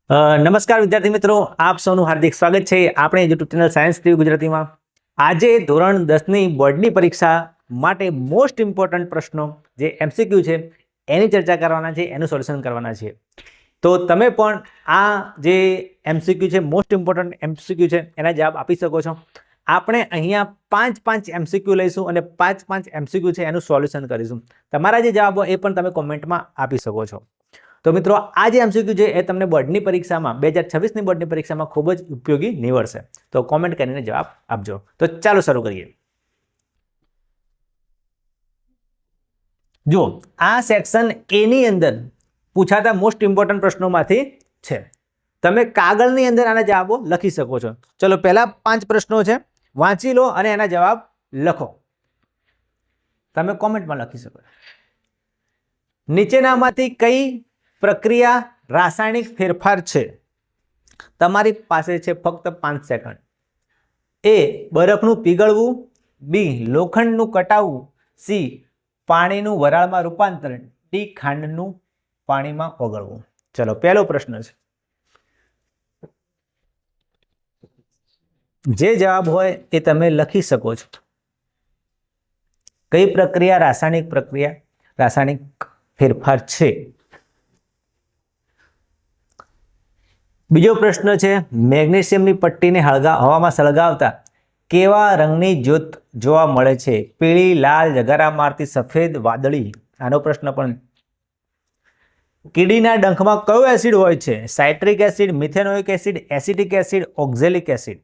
નમસ્કાર વિદ્યાર્થી મિત્રો, આપ સૌનું હાર્દિક સ્વાગત છે આપણે યુટ્યુબ ચેનલ સાયન્સ ટીવી ગુજરાતીમાં। આજે ધોરણ 10ની બોર્ડની પરીક્ષા માટે મોસ્ટ ઇમ્પોર્ટન્ટ પ્રશ્નો જે એમસીક્યુ છે એની ચર્ચા કરવાના છે, એનું સોલ્યુશન કરવાના છે। તો તમે પણ આ જે એમસીક્યુ છે, મોસ્ટ ઇમ્પોર્ટન્ટ એમસીક્યુ છે, એના જવાબ આપી શકો છો। આપણે અહીંયા 5 એમસીક્યુ લઈશું અને 5 એમસીક્યુ છે એનું સોલ્યુશન કરીશું। તમારા જે જવાબો એ પણ તમે કોમેન્ટમાં આપી શકો છો। તો મિત્રો, આ જે એમસીક્યુ છે એ તમને બોર્ડની પરીક્ષામાં 2026ની બોર્ડની પરીક્ષામાં ખૂબ જ ઉપયોગી નીવડશે। તો કોમેન્ટ કરીને જવાબ આપજો। તો ચાલો શરૂ કરીએ। જો આ સેક્શન એ ની અંદર પૂછાતા મોસ્ટ ઇમ્પોર્ટન્ટ પ્રશ્નોમાંથી છે। તમે કાગળની અંદર આના જવાબો લખી શકો છો। ચલો, પહેલા 5 પ્રશ્નો છે, વાંચી લો અને એના જવાબ લખો। તમે કોમેન્ટમાં લખી શકો છો। નીચેનામાંથી કઈ પ્રક્રિયા રાસાયણિક ફેરફાર છે? તમારી પાસે છે ફક્ત 5 સેકન્ડ। એ બરફનું પીગળવું, બી લોખંડનું કટાવવું, સી પાણીનું વરાળમાં રૂપાંતરણ, ડી ખાંડનું પાણીમાં ઓગળવું। ચલો, પહેલો પ્રશ્ન છે, જે જવાબ હોય એ તમે લખી શકો છો। કઈ પ્રક્રિયા રાસાયણિક ફેરફાર છે? બીજો પ્રશ્ન છે, મેગ્નેશિયમની પટ્ટીને હવામાં સળગાવતા કેવા રંગની જ્યોત જોવા મળે છે? પીળી, લાલ, જગારા મારતી, સફેદ, વાદળી। આનો પ્રશ્ન પણ। કીડીના ડંખમાં કયો એસિડ હોય છે? Citric acid, methanoic acid, acetic acid, oxalic acid.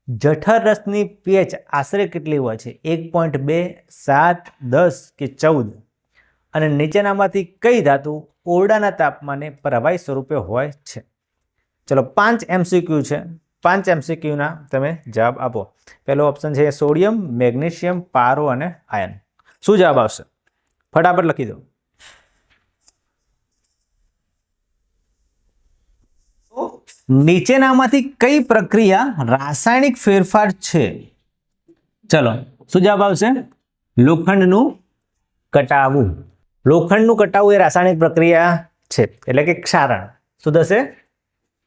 જઠર રસની પીએચ આશરે કેટલી હોય છે? 1.2, 7, 10 કે 14? અને નીચેનામાંથી કઈ ધાતુ ઓરડાના તાપમાને પ્રવાહી સ્વરૂપે હોય છે? ચલો, 5 એમસીક્યુ છે, 5 એમસીક્યુના તમે જવાબ આપો। પહેલો ઓપ્શન છે સોડિયમ, મેગ્નેશિયમ, પારો અને આયન। શું જવાબ આવશે? ફટાફટ લખી દો। નીચેનામાંથી કઈ પ્રક્રિયા રાસાયણિક ફેરફાર છે? ચલો, શું જવાબ આવશે? લોખંડનું કટાવવું। લોખંડનું કટાવવું એ રાસાયણિક પ્રક્રિયા છે, એટલે કે ક્ષારણ। શું થશે?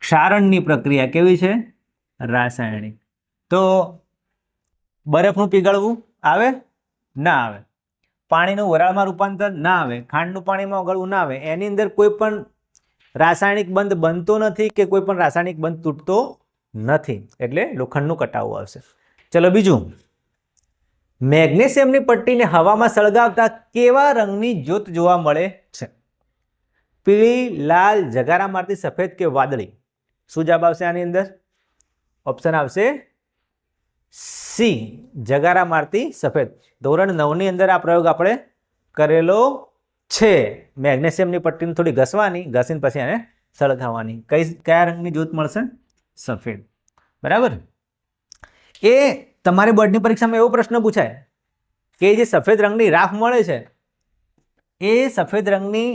ક્ષારણની પ્રક્રિયા કેવી છે? રાસાયણિક। તો બરફનું પીગળવું આવે? ના આવે। પાણીનું વરાળમાં રૂપાંતર? ના આવે। ખાંડનું પાણીમાં ઓગળવું? ના આવે। એની અંદર કોઈ પણ રાસાયણિક બંધ બનતો નથી કે કોઈ પણ રાસાયણિક બંધ તૂટતો નથી, એટલે લોખંડનું કટાવવું આવશે। ચલો, બીજું, મેગ્નેશિયમની પટ્ટીને હવામાં સળગાવતા કેવા રંગની જ્યોત જોવા મળે છે? પીળી, લાલ, જગારા મારતી, સફેદ કે વાદળી? શું જવાબ આવશે આની અંદર? ઓપ્શન આવશે સી, જગારા મારતી સફેદ। ધોરણ 9ની અંદર આ પ્રયોગ આપણે કરેલો છે। મેગ્નેશિયમની પટ્ટીને થોડી ઘસીને પછી એને સળગાવવાની। કયા રંગની જ્યોત મળશે? સફેદ। બરાબર। એ તમારી બોર્ડની પરીક્ષામાં એવો પ્રશ્ન પૂછાય કે જે સફેદ રંગની રાખ મળે છે, એ સફેદ રંગની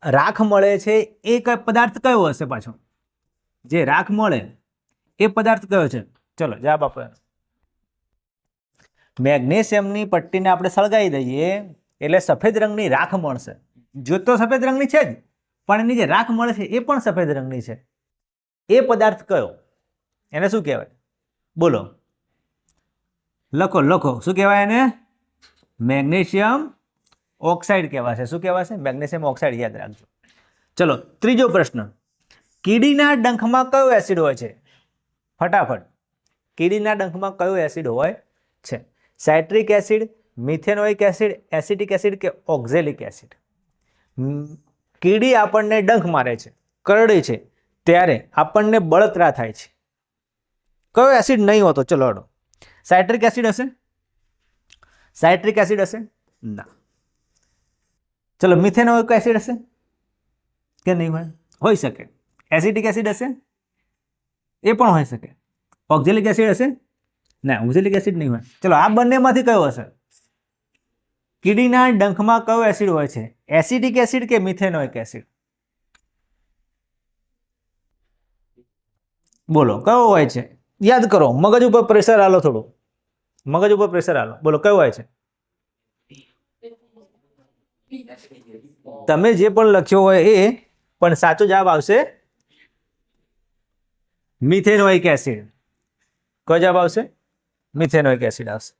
રાખ મળે છે એ પદાર્થ કયો હશે? પાછો જે રાખ મળે એ પદાર્થ કયો છે? ચલો, જવાબ આપો। મેગ્નેશિયમની પટ્ટીને આપણે સળગાવી દઈએ એટલે સફેદ રંગની રાખ મળશે। જ્યોત તો સફેદ રંગની છે જ, પણ એની જે રાખ મળે છે એ પણ સફેદ રંગની છે। એ પદાર્થ કયો? એને શું કહેવાય? બોલો, લખો। શું કહેવાય એને? મેગ્નેશિયમ ઓક્સાઇડ કહેવાશે। શું કહેવાશે? મેગ્નેશિયમ ઓક્સાઇડ, યાદ રાખજો। ચલો, ત્રીજો પ્રશ્ન, કીડીના ડંખમાં કયો એસિડ હોય છે? ફટાફટ, કીડીના ડંખમાં કયો એસિડ હોય છે? Citric acid, methanoic acid, acetic acid કે ઓક્ઝેલિક એસિડ? કીડી આપણને ડંખ મારે છે, કરડે છે, ત્યારે આપણને બળતરા થાય છે, કયો એસિડ નહીં હોતો? ચલો હડો, સાઇટ્રિક એસિડ હશે? સાઇટ્રિક એસિડ હશે? ના। ચલો, મિથેનોઇક એસિડ હશે કે નહીં હોય? હોઈ શકે। એસિટિક એસિડ હશે? એ પણ હોઈ શકે। ઓક્ઝેલિક એસિડ હશે? ના, ઓક્ઝેલિક એસિડ નહીં હોય। ચલો, આ બંનેમાંથી કયો હશે? કીડીના ડંખમાં કયો એસિડ હોય છે? એસિટિક એસિડ કે મિથેનોઇક એસિડ? બોલો, કયો હોય છે? યાદ કરો, મગજ ઉપર પ્રેશર આલો, થોડું મગજ ઉપર પ્રેશર આલો। બોલો, કયો હોય છે? તમે જે પણ લખ્યો હોય એ, પણ સાચો જવાબ આવશે મિથેનોઇક એસિડ. કયો જવાબ આવશે? મિથેનોઇક એસિડ આવશે.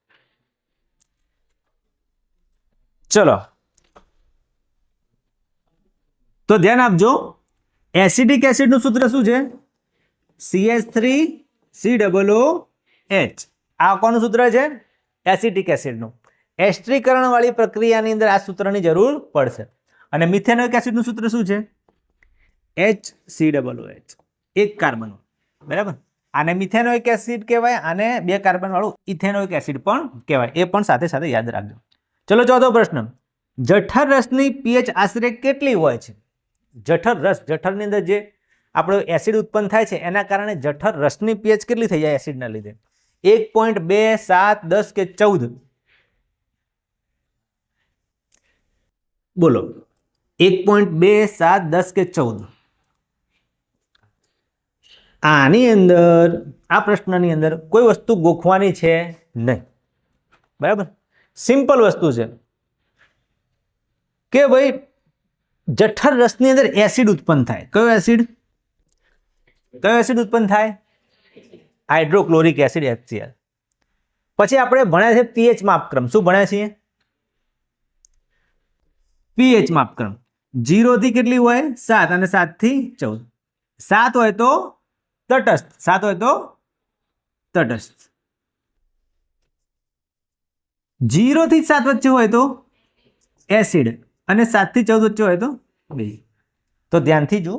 ચલો, તો ધ્યાન આપજો, એસિડિક એસિડનું સૂત્ર શું છે? CH3COOH. આ કોનું સૂત્ર છે? એસિડિક એસિડનું. એસ્ટ્રીકરણ વાળી પ્રક્રિયાની અંદર આ સૂત્રની જરૂર પડશે. અને મિથેનોઇક એસિડનું સૂત્ર શું છે? HCOOH, એક કાર્બન. બરાબર, આને મિથેનોઇક એસિડ કહેવાય, આને 2 કાર્બન વાળું ઇથેનોઇક એસિડ પણ કહેવાય. એ પણ સાથે સાથે યાદ રાખજો. ચલો, ચોથો પ્રશ્ન. જઠર રસની pH આશરે કેટલી હોય છે? જઠર રસ, જઠરની અંદર જે આપણો એસિડ ઉત્પન્ન થાય છે એના કારણે જઠર રસની pH કેટલી થઈ જાય એસિડના લીધે? 1.2, 7, 10 કે 14? બોલો, 1.2, 7, 10 કે 14? આની અંદર, આ પ્રશ્નની અંદર કોઈ વસ્તુ ગોખવાની છે નહીં. બરાબર, સિમ્પલ વસ્તુ છે કે ભાઈ જઠર રસની અંદર એસિડ ઉત્પન્ન થાય. કયો એસિડ? કયો એસિડ ઉત્પન્ન થાય? Hydrochloric acid, HCl. પછી આપણે ભણ્યા છે pH માપક્રમ. શું ભણ્યા છીએ? pH માપક્રમ 0 થી કેટલી હોય? 7 અને 7 થી 14. 7 હોય તો તટસ્થ, 7 હોય તો તટસ્થ. 0 થી 7 વચ્ચે હોય તો એસિડ, અને 7 થી 14 વચ્ચે હોય તો બેઝ. તો ધ્યાનથી જો,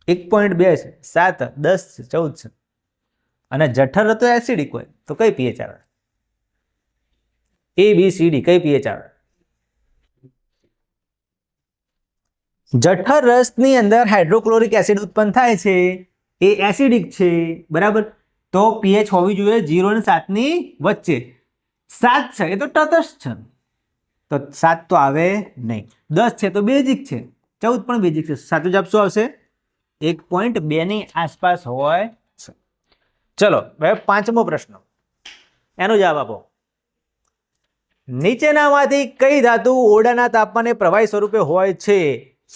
1.2 છે, 7, 10 છે, 14 છે, અને જઠર તો એસિડિક હોય તો કઈ pH આવે? ABCD, કઈ pH આવે? જઠર રસની અંદર હાઇડ્રોક્લોરિક એસિડ ઉત્પન્ન થાય છે, એ એસિડિક છે. બરાબર, તો pH હોવી જોઈએ 0 અને 7 ની વચ્ચે. 7 છે એ તો તટસ્થ છે, તો 7 તો આવે નહીં. 10 છે તો બેઝિક છે, 14 પણ બેઝિક છે. સાચો જવાબ શું આવશે? 1.2 ની આસપાસ હોય છે. ચલો, હવે 5મો પ્રશ્ન, એનો જવાબ આપો. નીચેનામાંથી કઈ ધાતુ ઓરડાના તાપમાને પ્રવાહી સ્વરૂપે હોય છે?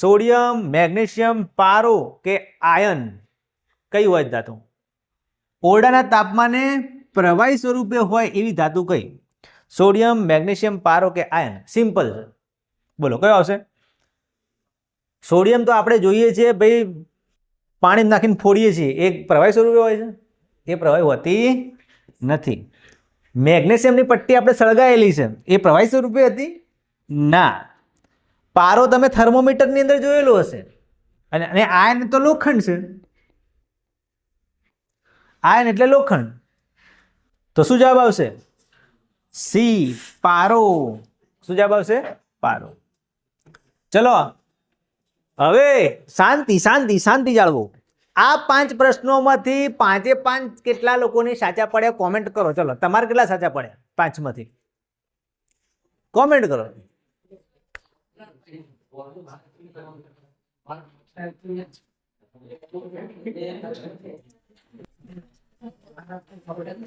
સોડિયમ, મેગ્નેશિયમ, પારો કે આયન? કઈ હોય ધાતુ ઓરડાના તાપમાને પ્રવાહી સ્વરૂપે હોય એવી ધાતુ કઈ? સોડિયમ, મેગ્નેશિયમ, પારો કે આયન? સિમ્પલ છે, બોલો કયો આવશે? સોડિયમ તો આપણે જોઈએ છીએ ભાઈ, પાણી નાખીને ફોડીએ છીએ, એ પ્રવાહી સ્વરૂપે હોય છે? એ પ્રવાહી હોતી નથી. મેગ્નેશિયમની પટ્ટી આપણે સળગાયેલી છે, એ પ્રવાહી સ્વરૂપે હતી? ના. પારો તમે થર્મોમીટરની અંદર જોયેલો હશે. અને આયન તો લોખંડ છે, આયન એટલે લોખંડ. તો શું જવાબ આવશે? સી, પારો. શું જવાબ આવશે? પારો. ચલો, હવે શાંતિ શાંતિ શાંતિ જાળવો. આ 5 પ્રશ્નોમાંથી 5 કેટલા લોકોને સાચા પડ્યા કોમેન્ટ કરો. ચલો, તમારે કેટલા સાચા પડ્યા 5માંથી? કોમેન્ટ કરો.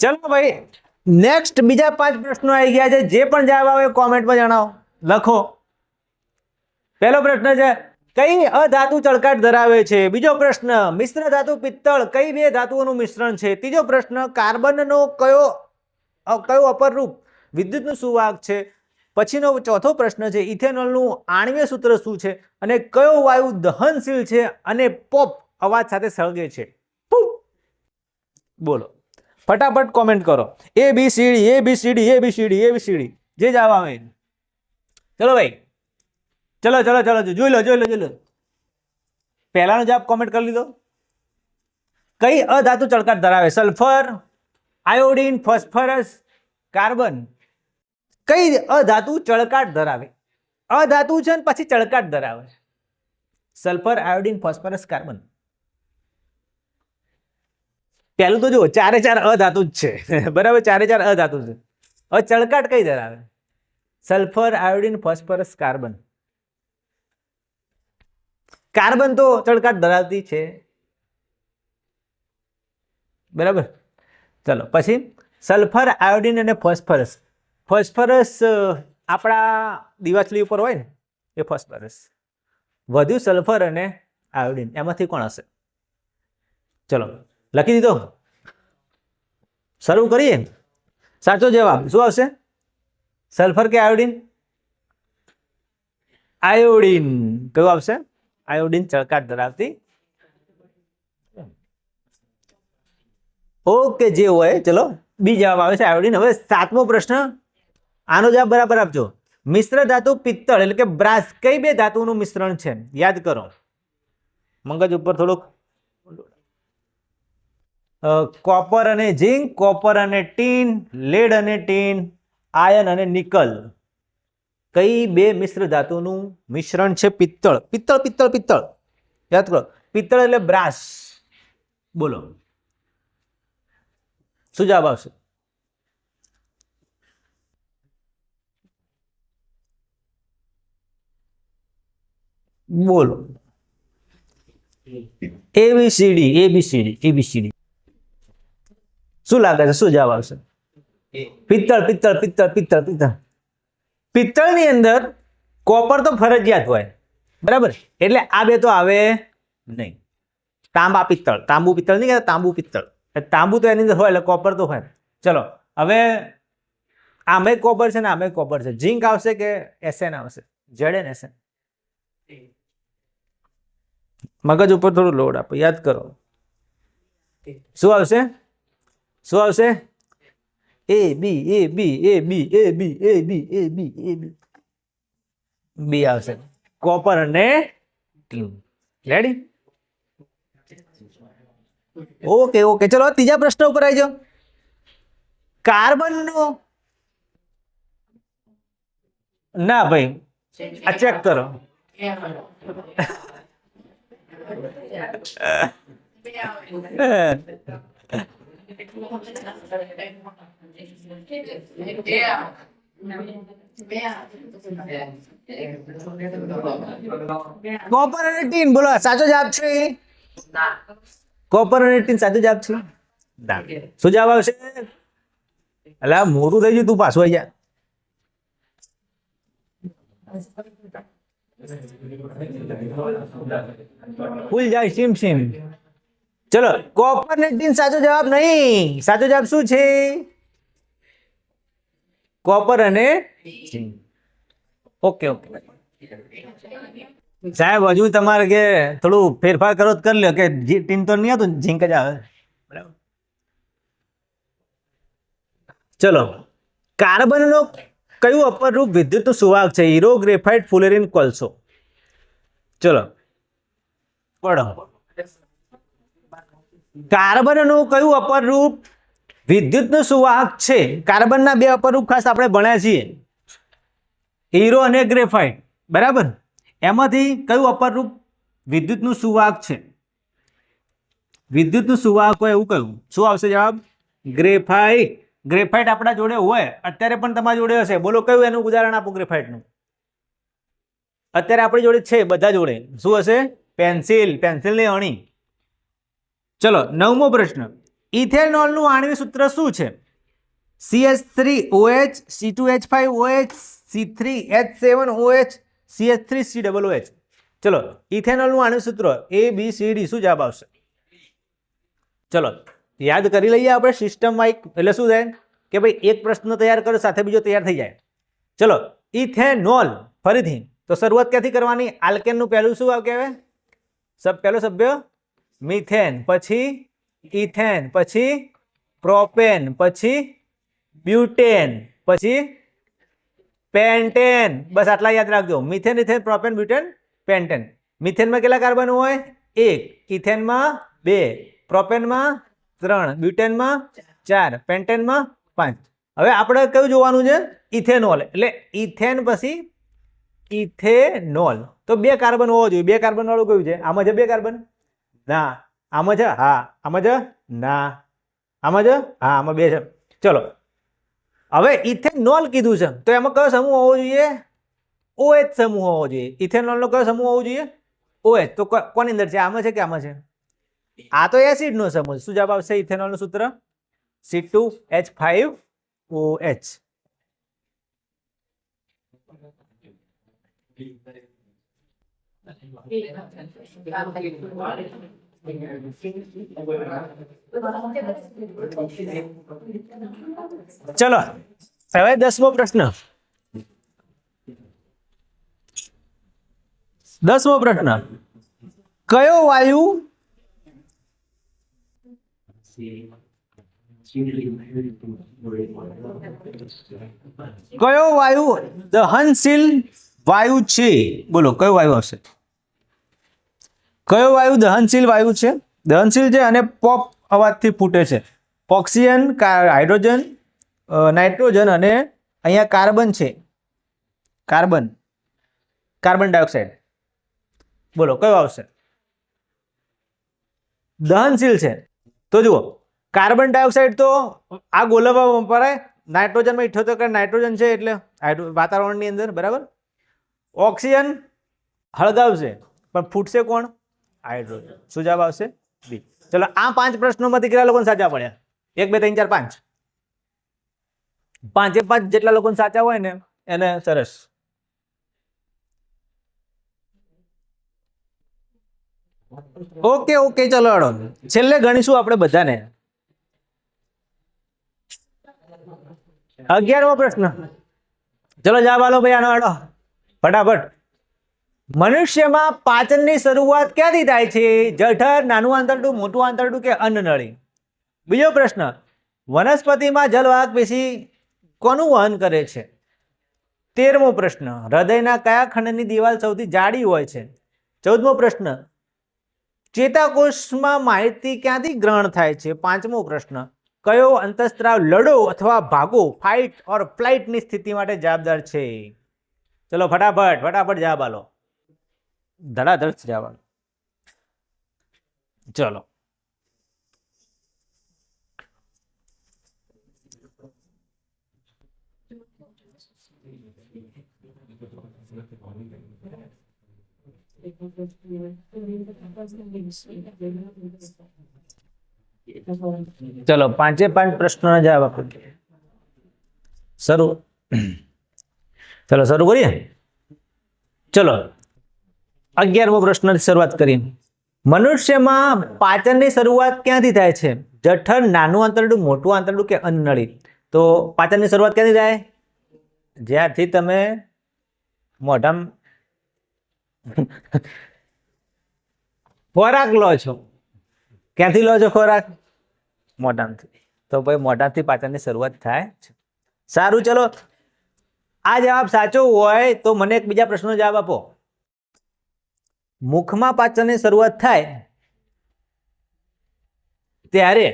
ચલો ભાઈ, નેક્સ્ટ બીજા 5 પ્રશ્નો આવી ગયા છે. જે પણ જવાબ આવે કોમેન્ટમાં જણાવો, લખો. પહેલો પ્રશ્ન છે, કઈ અધાતુ ચળકાટ ધરાવે છે? બીજો પ્રશ્ન, મિશ્ર ધાતુ પિત્તળ કઈ 2 ધાતુઓનું મિશ્રણ છે? ત્રીજો પ્રશ્ન, કાર્બનનો કયો અપરરૂપ વિદ્યુતનું સુવાહક છે? પછીનો ચોથો પ્રશ્ન છે, ઇથેનોલનું આણ્વીય સૂત્ર શું છે? અને કયો વાયુ દહનશીલ છે અને પોપ અવાજ સાથે સળગે છે? બોલો, ફટાફટ કોમેન્ટ કરો. ABCD ABCD ABCD ABCD, જે જવાબ આવે. ચલો ભાઈ, ચલો ચલો ચલો, જોઈ લો. પહેલાનો જવાબ કોમેન્ટ કરી લીધો. કઈ અધાતુ ચળકાટ ધરાવે? Sulphur, iodine, phosphorus, carbon? કઈ અધાતુ ચળકાટ ધરાવે? અધાતુ છે ને પછી ચળકાટ ધરાવે. Sulphur, iodine, phosphorus, carbon. પહેલું તો જુઓ, 4 અધાતુ જ છે. બરાબર, 4 અધાતુ છે. હવે ચળકાટ કઈ ધરાવે? Sulphur, iodine, phosphorus, carbon. Carbon તો ચળકાટ ધરાવતી છે. બરાબર, ચલો પછી સલ્ફર, આયોડીન અને ફોસ્ફરસ. ફોસ્ફરસ આપણા દિવાસળી ઉપર હોય ને, એ ફોસ્ફરસ. વધ્યું સલ્ફર અને આયોડીન, એમાંથી કોણ હશે? ચલો, લખી દીધો? શરૂ કરીએ. સાચો જવાબ શું આવશે? સલ્ફર કે આયોડિન? આયોડિન. કયું આવશે? આયોડિન ચળકાટ ધરાવતી. ઓકે, જે હોય ચલો બી જવાબ આવે છે આયોડિન. હવે 7મો પ્રશ્ન, આનો જવાબ બરાબર આપજો. મિશ્ર ધાતુ પિત્તળ એટલે કે બ્રાસ કઈ બે ધાતુનું મિશ્રણ છે? યાદ કરો, મગજ ઉપર થોડુંક. કોપર અને ઝિંક, કોપર અને ટીન, લેડ અને ટીન, આયર્ન અને નિકલ. કઈ બે મિશ્ર ધાતુનું મિશ્રણ છે? પિત્તળ. પિત્તળ પિત્તળ પિત્તળ યાદ કરો. પિત્તળ એટલે બ્રાસ. બોલો શું જવાબ આવશે? બોલો. ABCD ABCD ABCD. શું લાગે છે શું જવાબ આવશે? પિત્તળ પિત્તળ પિત્તળ પિત્તળ પિત્તળ. પિત્તળની અંદર કોપર તો ફરજિયાત હોય, બરાબર, એટલે આ બે તો આવે નહીં. તાંબા પિત્તળ, તાંબુ પિત્તળ નહીં કહેતા, તાંબુ પિત્તળ. તાંબુ તો એની અંદર હોય એટલે કોપર તો હોય. ચલો હવે આમે કોપર છે ને આમે કોપર છે. ઝિંક આવશે કે એસએન આવશે? Z SN. મગજ ઉપર થોડું લોડ આપો, યાદ કરો. શું આવશે? શું આવશે? એ બી એ બી એ બી એ બી એ બી એ બી એ બી બી આવશે. કોપર અને ટીન. રેડી? ઓકે ઓકે, ચલો ત્રીજા પ્રશ્ન ઉપર આવી જાઓ. કાર્બનનો, ના ભાઈ આ ચેક કરો. કોપર અને ટીન, બોલો સાચો જવાબ છે? કોપર અને ટીન સાચો જવાબ છે. શું જવાબ આવશે? એટલે મોટું થઈ ગયું, તું પાછું આવી જા. ફૂલ જાય સીમ સીમ. ચલો કોપર ને ટીન સાચો જવાબ નહીં. સાચો જવાબ શું છે? કોપર અને ઝિંક. ઓકે ઓકે સાહેબ, હજુ તમારે કે થોડું ફેરફાર કરો તો કરી લો કે ટીન તો નહીં આવતું, ઝિંક જ આવે. બરાબર. ચલો, કાર્બનનો કયું અપરરૂપ વિદ્યુતનું સુવાહક છે? હીરો, ગ્રેફાઇટ, ફુલેરીન, કોલસો. ચલો પડો. કાર્બનનું કયું અપરરૂપ વિદ્યુતનું સુવાહક છે? કાર્બનના બે અપરરૂપ ખાસ આપણે ભણ્યા છીએ, હીરો અને ગ્રેફાઇટ, બરાબર. એમાંથી કયું અપરરૂપ વિદ્યુતનું સુવાહક છે? વિદ્યુતનું સુવાહક હોય એવું કયું? શું આવશે જવાબ? ગ્રેફાઇટ. ગ્રેફાઇટ આપણા જોડે હોય, અત્યારે પણ તમારી જોડે હશે. બોલો કયું એનું ઉદાહરણ આપો ગ્રેફાઇટનું? અત્યારે આપણી જોડે છે, બધા જોડે. શું હશે? પેન્સિલ, પેન્સિલની અણી. ચલો 9મો પ્રશ્ન, ઇથેનોલનું આણ્વિક સૂત્ર શું છે? CH3OH, C2H5OH, C3H7OH, CH3COOH. ચલો ઇથેનોલનું આણ્વિક સૂત્ર ABCD શું જવાબ આવશે? ચલો યાદ કરી લઈએ આપણે સિસ્ટમ વાઇઝ. એટલે શું થાય કે ભાઈ એક પ્રશ્ન તૈયાર કરો સાથે બીજો તૈયાર થઈ જાય. ચલો ઇથેનોલ, ફરીથી તો શરૂઆત ક્યાંથી કરવાની? આલ્કેનનું પહેલું શું કહેવાય? પહેલો સભ્ય મિથેન, પછી ઇથેન, પછી પ્રોપેન, પછી બ્યુટેન, પછી પેન્ટેન. બસ આટલા યાદ રાખજો. Methane, ethane, propane, butane, pentane. મિથેનમાં કેટલા કાર્બન હોય? 1. ઇથેનમાં 2. પ્રોપેનમાં 3. બ્યુટેનમાં 4. પેન્ટેનમાં 5. હવે આપણે કયું જોવાનું છે? ઇથેનોલ. એટલે ઇથેન પછી ઇથેનોલ. તો 2 કાર્બન હોવો જોઈએ. 2 કાર્બન વાળું કયું છે? આમાં છે 2 કાર્બન? ના. આમાં છે? હા. આમાં છે? ના. આમાં છે? હા. આમાં 2 છે. ચલો હવે ઇથેનોલ કીધું છે તો એમાં કયો સમૂહ હોવો જોઈએ? OH સમૂહ હોવો જોઈએ. ઇથેનોલનો કયો સમૂહ હોવો જોઈએ? OH. તો કોની અંદર છે? આમાં છે કે આમાં છે? આ તો એસિડ નો સમૂહ. શું જવાબ આવશે ઇથેનોલનું સૂત્ર? C2H5OH. ચલો હવે 10મો પ્રશ્ન. 10મો પ્રશ્ન. કયો વાયુ દહનશીલ વાયુ છે? બોલો કયો વાયુ આવશે? કયો વાયુ દહનશીલ વાયુ છે? દહનશીલ છે અને પોપ અવાજથી ફૂટે છે. ઓક્સિજન, હાઇડ્રોજન, નાઇટ્રોજન અને અહીંયા કાર્બન છે. Carbon dioxide. બોલો કયો આવશે? દહનશીલ છે તો જુઓ, કાર્બન ડાયોક્સાઇડ તો આ ગોળામાં વપરાય. નાઇટ્રોજનમાં 78% નાઇટ્રોજન છે એટલે વાતાવરણની અંદર, બરાબર. ઓક્સિજન હળગાવશે પણ ફૂટશે કોણ? હાઇડ્રોજન. શું જવાબ આવશે? બી. ચલો આ 5 પ્રશ્નોમાંથી કેટલા લોકોને સાચા પડ્યા? 1 2 3 4 5. 5 જેટલા લોકોને સાચા હોય ને એને સરસ. ઓકે ચલો હળો છેલ્લે ગણીશું આપણે બધાને. 11મો પ્રશ્ન. ચલો જવાબ આલો ભાઈ આનો હળો ફટાફટ. મનુષ્યમાં પાચનની શરૂઆત ક્યાંથી થાય છે? જઠર, નાનું આંતરડું, મોટું આંતરડું કે અન્નનળી? બીજો પ્રશ્ન. વનસ્પતિમાં જલવાહક પેશી કોનું વહન કરે છે? 13મો પ્રશ્ન. હૃદયના કયા ખંડની દિવાલ સૌથી જાડી હોય છે? 14મો પ્રશ્ન. ચેતાકોષમાં માહિતી ક્યાંથી ગ્રહણ થાય છે? 5મો પ્રશ્ન. કયો અંતઃસ્ત્રાવ લડો અથવા ભાગો, ફાઇટ ઓર ફ્લાઇટની સ્થિતિ માટે જવાબદાર છે? ચલો ફટાફટ જવાબ આલો. ધડાધડ જવાબ આલો. ચલો ચલો 5 પ્રશ્નોના જવાબ આપો. શરૂ કરીએ. ચલો 11મો પ્રશ્નથી શરૂઆત કરીએ. મનુષ્યમાં પાચનની શરૂઆત ક્યાંથી થાય છે? જઠર, નાનું આંતરડું, મોટું આંતરડું કે અન્નનળી? તો પાચનની શરૂઆત ક્યાંથી થાય? જ્યાંથી તમે મોઢામાં ખોરાક લો છો. ક્યાંથી લો છો ખોરાક? મોઢામાંથી. તો ભાઈ મોઢાથી પાચનની શરૂઆત થાય છે. સારું ચલો આ જવાબ સાચો હોય તો મને એક બીજા પ્રશ્નનો જવાબ આપો. મુખમાં પાચનની શરૂઆત થાય ત્યારે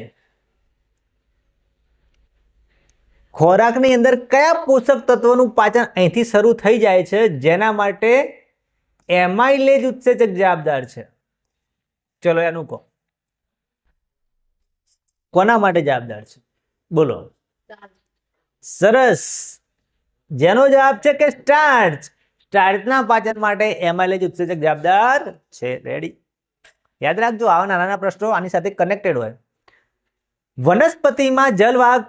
ખોરાકની અંદર કયા પોષક તત્વોનું પાચન અહીંથી શરૂ થઈ જાય છે, જેના માટે એમાઇલેજ ઉત્સેચક જવાબદાર છે? ચલો એનું કહો. કોના માટે જવાબદાર છે? બોલો. સરસ. જેનો જવાબ છે કે સ્ટાર્ચ. સ્ટાર્ચના પાચન માટે એમાઇલેજ ઉત્સેચક જવાબદાર છે. રેડી? યાદ રાખજો આવા નાના પ્રશ્નો આની સાથે કનેક્ટેડ હોય. વનસ્પતિમાં જલવાહક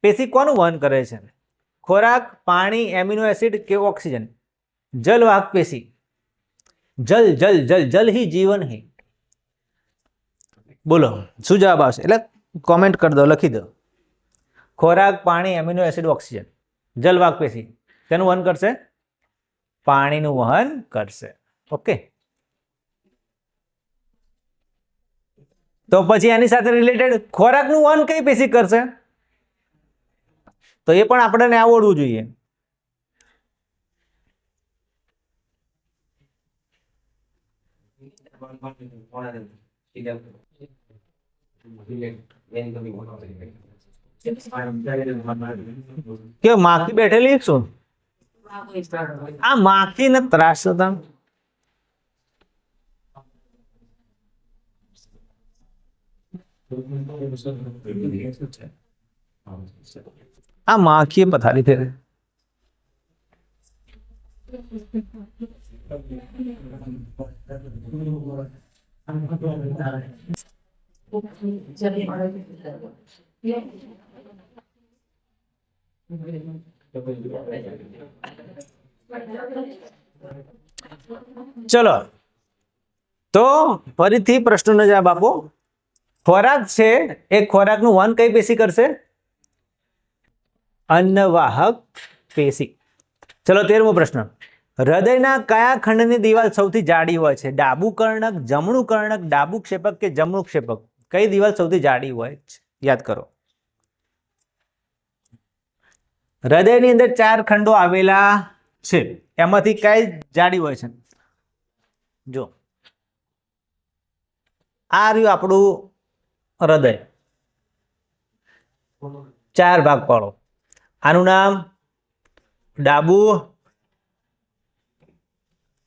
પેશી કોનું વહન કરે છે? ખોરાક, પાણી, એમિનો એસિડ કે ઓક્સિજન? જલવાહક પેશી. જલ ही जीवन है. બોલો શું જવાબ આવશે? એટલે કોમેન્ટ કરી દો, લખી દો. ખોરાક, પાણી, એમિનો એસિડ, ઓક્સિજન. જલવાહક પેશી તેનું વહન કરશે? પાણીનું વહન કરશે. ઓકે. તો પછી એની સાથે રિલેટેડ ખોરાકનું વહન કઈ પેશી કરશે? તો એ પણ આપણને આવડવું જોઈએ. કે માખી બેઠેલી શું? આ માખી ને ત્રાસ હતા. આ માખી પથારી ફેરે. ચલો તો ફરીથી પ્રશ્નનો જવાબ આપો. ખોરાક છે એ ખોરાકનું વહન કઈ પેશી કરશે? અન્નવાહક પેશી. ચલો 13મો પ્રશ્ન. હૃદયના કયા ખંડની દિવાલ સૌથી જાડી હોય છે? ડાબુ કર્ણક, જમણું કર્ણક, ડાબુ ક્ષેપક કે જમણું ક્ષેપક? કઈ દિવાલ સૌથી જાડી હોય છે? યાદ કરો. હૃદયની અંદર 4 ખંડો આવેલા છે, એમાંથી કઈ જાડી હોય છે? જો આ રહ્યું આપણું હૃદય, 4 ભાગ પાડો. આનું નામ ડાબુ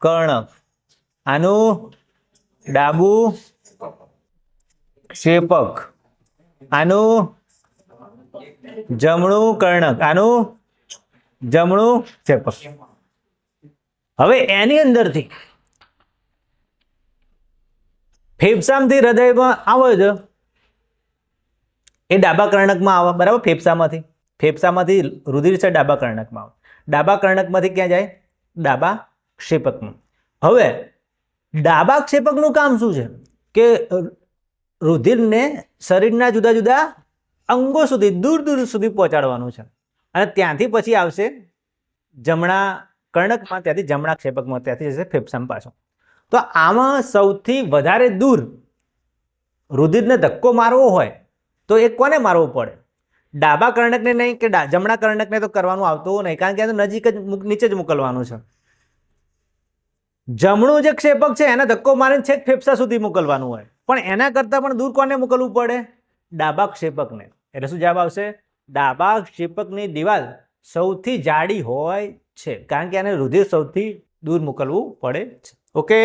કર્ણક, આનું ડાબુ ક્ષેપક, આનું જમણું કર્ણક, આનું જમણું ક્ષેપક. હવે એની અંદરથી ફેફસામાંથી હૃદયમાં આવે છે એ ડાબા કર્ણકમાં આવે, બરાબર. ફેફસામાંથી રુધિર છે ડાબા કર્ણકમાં આવે, ડાબા કર્ણકમાંથી ક્યાં જાય? ડાબા ક્ષેપકમાં. હવે ડાબા ક્ષેપકનું કામ શું છે? કે રુધિરને શરીરના જુદા જુદા અંગો સુધી દૂર દૂર સુધી પહોંચાડવાનું છે, અને ત્યાંથી પછી આવશે જમણા કર્ણકમાં, ત્યાંથી જમણા ક્ષેપકમાં, ત્યાંથી જશે ફેફસામાં પાછો. તો આમાં સૌથી વધારે દૂર રુધિરને ધક્કો મારવો હોય તો એ કોને મારવો પડે? ડાબા કર્ણકને નહીં કે જમણા કર્ણકને તો કરવાનું આવતું નહીં, કારણ કે એને નજીક જ નીચે જ મોકલવાનું છે. જમણું જે ક્ષેપક છે એને ધક્કો મારીને છેક ફેફસા સુધી મોકલવાનું હોય, પણ એના કરતાં પણ દૂર કોને મોકલવું પડે? ડાબા ક્ષેપકને. એટલે શું જવાબ આવશે? ડાબા ક્ષેપકની દિવાલ સૌથી જાડી હોય છે, કારણ કે એને રુધિર સૌથી દૂર મોકલવું પડે છે. ઓકે.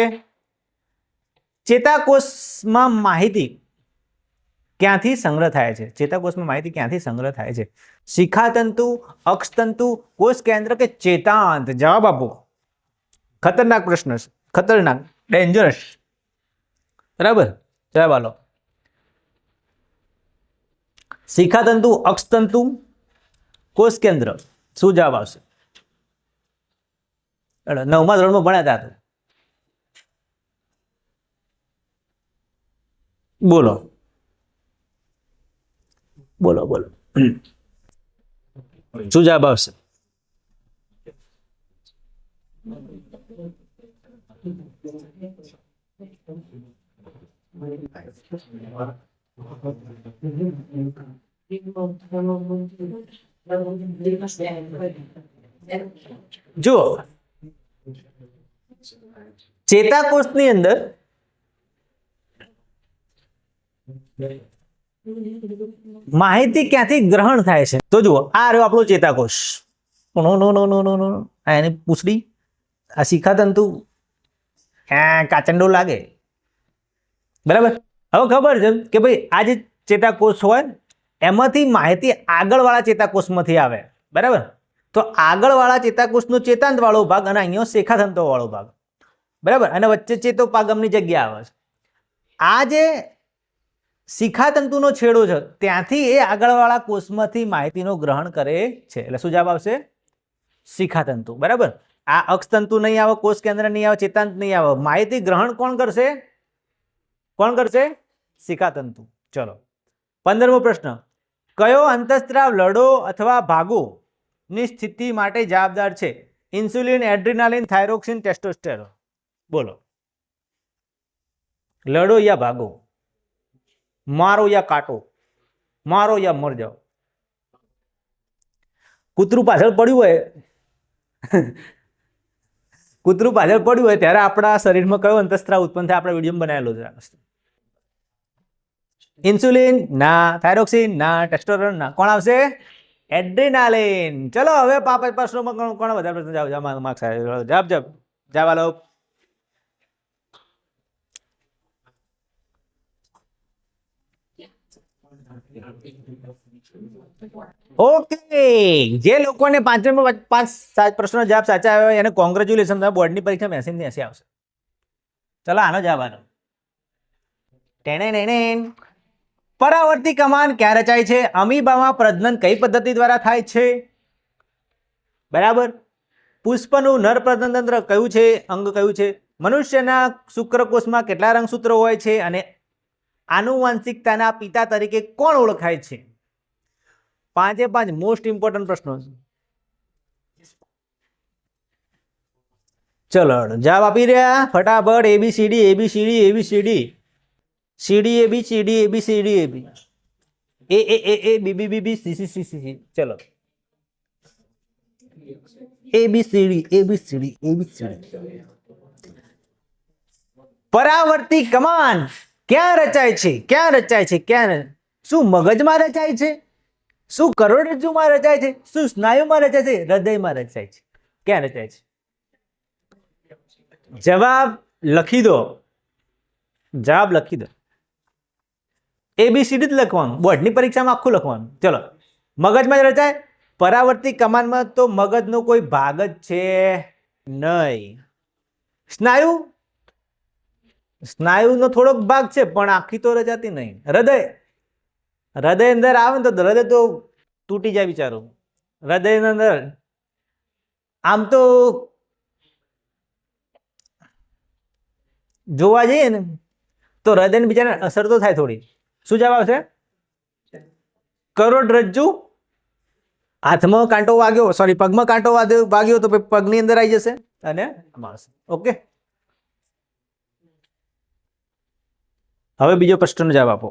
ચેતાકોષમાં માહિતી ક્યાંથી સંગ્રહ થાય છે? ચેતાકોષમાં માહિતી ક્યાંથી સંગ્રહ થાય છે? શિખાતંતુ, અક્ષતંતુ, કોષ કેન્દ્ર કે ચેતાંત? જવાબ આપો. ખતરનાક પ્રશ્ન છે, ખતરનાક, ડેન્જરસ. બરાબર, જવાબ આલો. શિખાતંતુ, અક્ષતંતુ, કોષ કેન્દ્ર, શું જવાબ આવશે? 9મા ધોરણમાં ભણ્યા હતા. બોલો બોલો બોલો, શું જવાબ આવશે? જુઓ, ચેતાકોષની અંદર માહિતી ક્યાંથી ગ્રહણ થાય છે? તો જુઓ, આ રહ્યો આપણો ચેતાકોષ, એની પૂંછડી, આ શિખાતંતુ, કાચંડો લાગે, બરાબર. હવે ખબર છે કે ભાઈ આ જે ચેતાકોષ હોય એમાંથી માહિતી આગળવાળા ચેતાકોષમાંથી આવે, બરાબર. તો આગળવાળા ચેતાકોષનો ચેતાંત વાળો ભાગ અને અહીંયા શિખાતંતુ વાળો ભાગ, બરાબર, અને વચ્ચે ચેતોપાગમની જગ્યા આવે છે. આ જે શિખાતંતુનો છેડો છે ત્યાંથી એ આગળવાળા કોષમાંથી માહિતીનું ગ્રહણ કરે છે, એટલે શું જવાબ આવશે? શિખાતંતુ. બરાબર. આ અક્ષતંતુ નહીં આવે, કોષ કેન્દ્ર નહીં આવે, ચેતાંત નહીં આવે. માહિતી ગ્રહણ કોણ કરશે? કોણ કરશે? શિખાતંતુ. ચલો 15મો પ્રશ્ન. કયો અંતઃસ્ત્રાવ લડો અથવા ભાગો ની સ્થિતિ માટે જવાબદાર છે? Insulin, adrenaline, thyroxine, testosterone? બોલો. લડો યા ભાગો, મારો યા કાટો, મારો યા મર જાઓ. કૂતરું પાછળ પડ્યું હોય, કૂતરું પાછળ પડ્યું હોય ત્યારે આપણા શરીરમાં કયો અંતઃસ્ત્રાવ ઉત્પન્ન થાય? આપણે વિડીયો બનાવેલો છે. ઇન્સ્યુલિન ના, થાઇરોક્સિન ના, ટેસ્ટોસ્ટેરોન ના. કોણ આવશે? એડ્રીનાલિન. ચલો હવે 5 પ્રશ્નોમાં કોણ વધારે પ્રશ્ન જાવ માર્ક્સ આવે? જવાબ આલો. ઓકે, જે લોકોને 5 પ્રશ્નો જવાબ સાચા આવ્યા એને કોંગ્રેચ્યુલેશન, તમે બોર્ડની પરીક્ષામાં 80 થી 80 આવશે. ચલો આનો જવાબ આલો. પરાવર્તી કમાન ક્યાં રચાય છે? અમીબામાં પ્રજનન કઈ પદ્ધતિ દ્વારા થાય છે? બરાબર. પુષ્પનું નર પ્રજનન તંત્ર કયું છે? અંગ કયું છે? મનુષ્યના શુક્રકોષમાં કેટલા રંગસૂત્રો હોય છે અને આનુવંશિકતાના પિતા તરીકે કોણ ઓળખાય છે? 5 મોસ્ટ ઇમ્પોર્ટન્ટ પ્રશ્નો છે. ચલો જવાબ આપી રહ્યા ફટાફટ. ABCD ABCD ABCD CDAB CDAB CDAB A BBBB CCCC. ચલો ABCD ABCD ABCD. પરાવર્તી કમાન ક્યાં રચાય છે? ક્યાં રચાય છે? ક્યાં? શું મગજમાં રચાય છે? શું કરોડરજ્જુમાં રચાય છે? શું સ્નાયુમાં રચાય છે? હૃદયમાં રચાય છે? ક્યાં રચાય છે? જવાબ લખી દો. જવાબ લખી દો. ABCD જ લખવાનું, બોર્ડની પરીક્ષામાં આખું લખવાનું. ચલો મગજમાં જ રચાય. પરાવર્તી કમાનમાં તો મગજનો કોઈ ભાગ જ છે નહીં. સ્નાયુ, સ્નાયુનો થોડોક ભાગ છે પણ આખી તો રચાતી નહીં. હૃદય, હૃદય અંદર આવે ને તો હૃદય તો તૂટી જાય બિચારું. હૃદયની અંદર આમ તો જોવા જઈએ ને તો હૃદયને બિચારાને અસર તો થાય થોડી. શું જવાબ આવશે? કરોડરજ્જુ. હાથમાં કાંટો વાગ્યો, સોરી પગમાં કાંટો વાગ્યો તો પગની અંદર આવી જશે અને માણસ. ઓકે, હવે બીજો પ્રશ્નનો જવાબ આપો.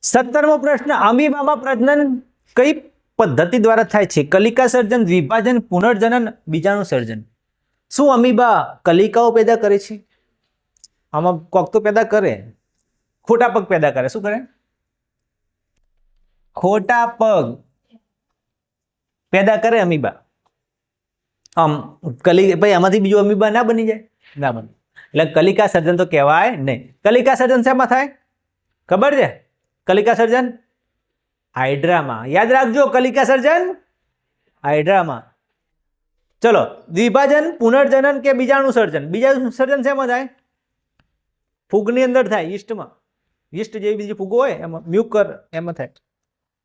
17મો પ્રશ્ન. અમીબામાં પ્રજનન કઈ પદ્ધતિ દ્વારા થાય છે? કલિકા સર્જન, વિભાજન, પુનર્જનન, બીજાણુ સર્જન. શું અમીબા કલિકાઓ પેદા કરે છે? આમાં કોક તો પેદા કરે. ખોટા પગ પેદા કરે. શું કરે? ખોટા પગ પેદા કરે અમીબા. આમ ભાઈ આમાંથી બીજું અમીબા ના બની જાય? ના બને. એટલે કલિકા સર્જન તો કહેવાય નહીં. કલિકા સર્જન શેમાં થાય ખબર છે? કલિકા સર્જન હાઇડ્રામાં. યાદ રાખજો, કલિકા સર્જન હાઇડ્રામાં. ચલો વિભાજન, પુનર્જનન કે બીજાણુ સર્જન? બીજાણુ સર્જન શેમાં થાય? ફૂગની અંદર થાય, યીસ્ટમાં. યીસ્ટ જેવી બીજી ફૂગો હોય એમાં, મ્યુકર એમાં થાય.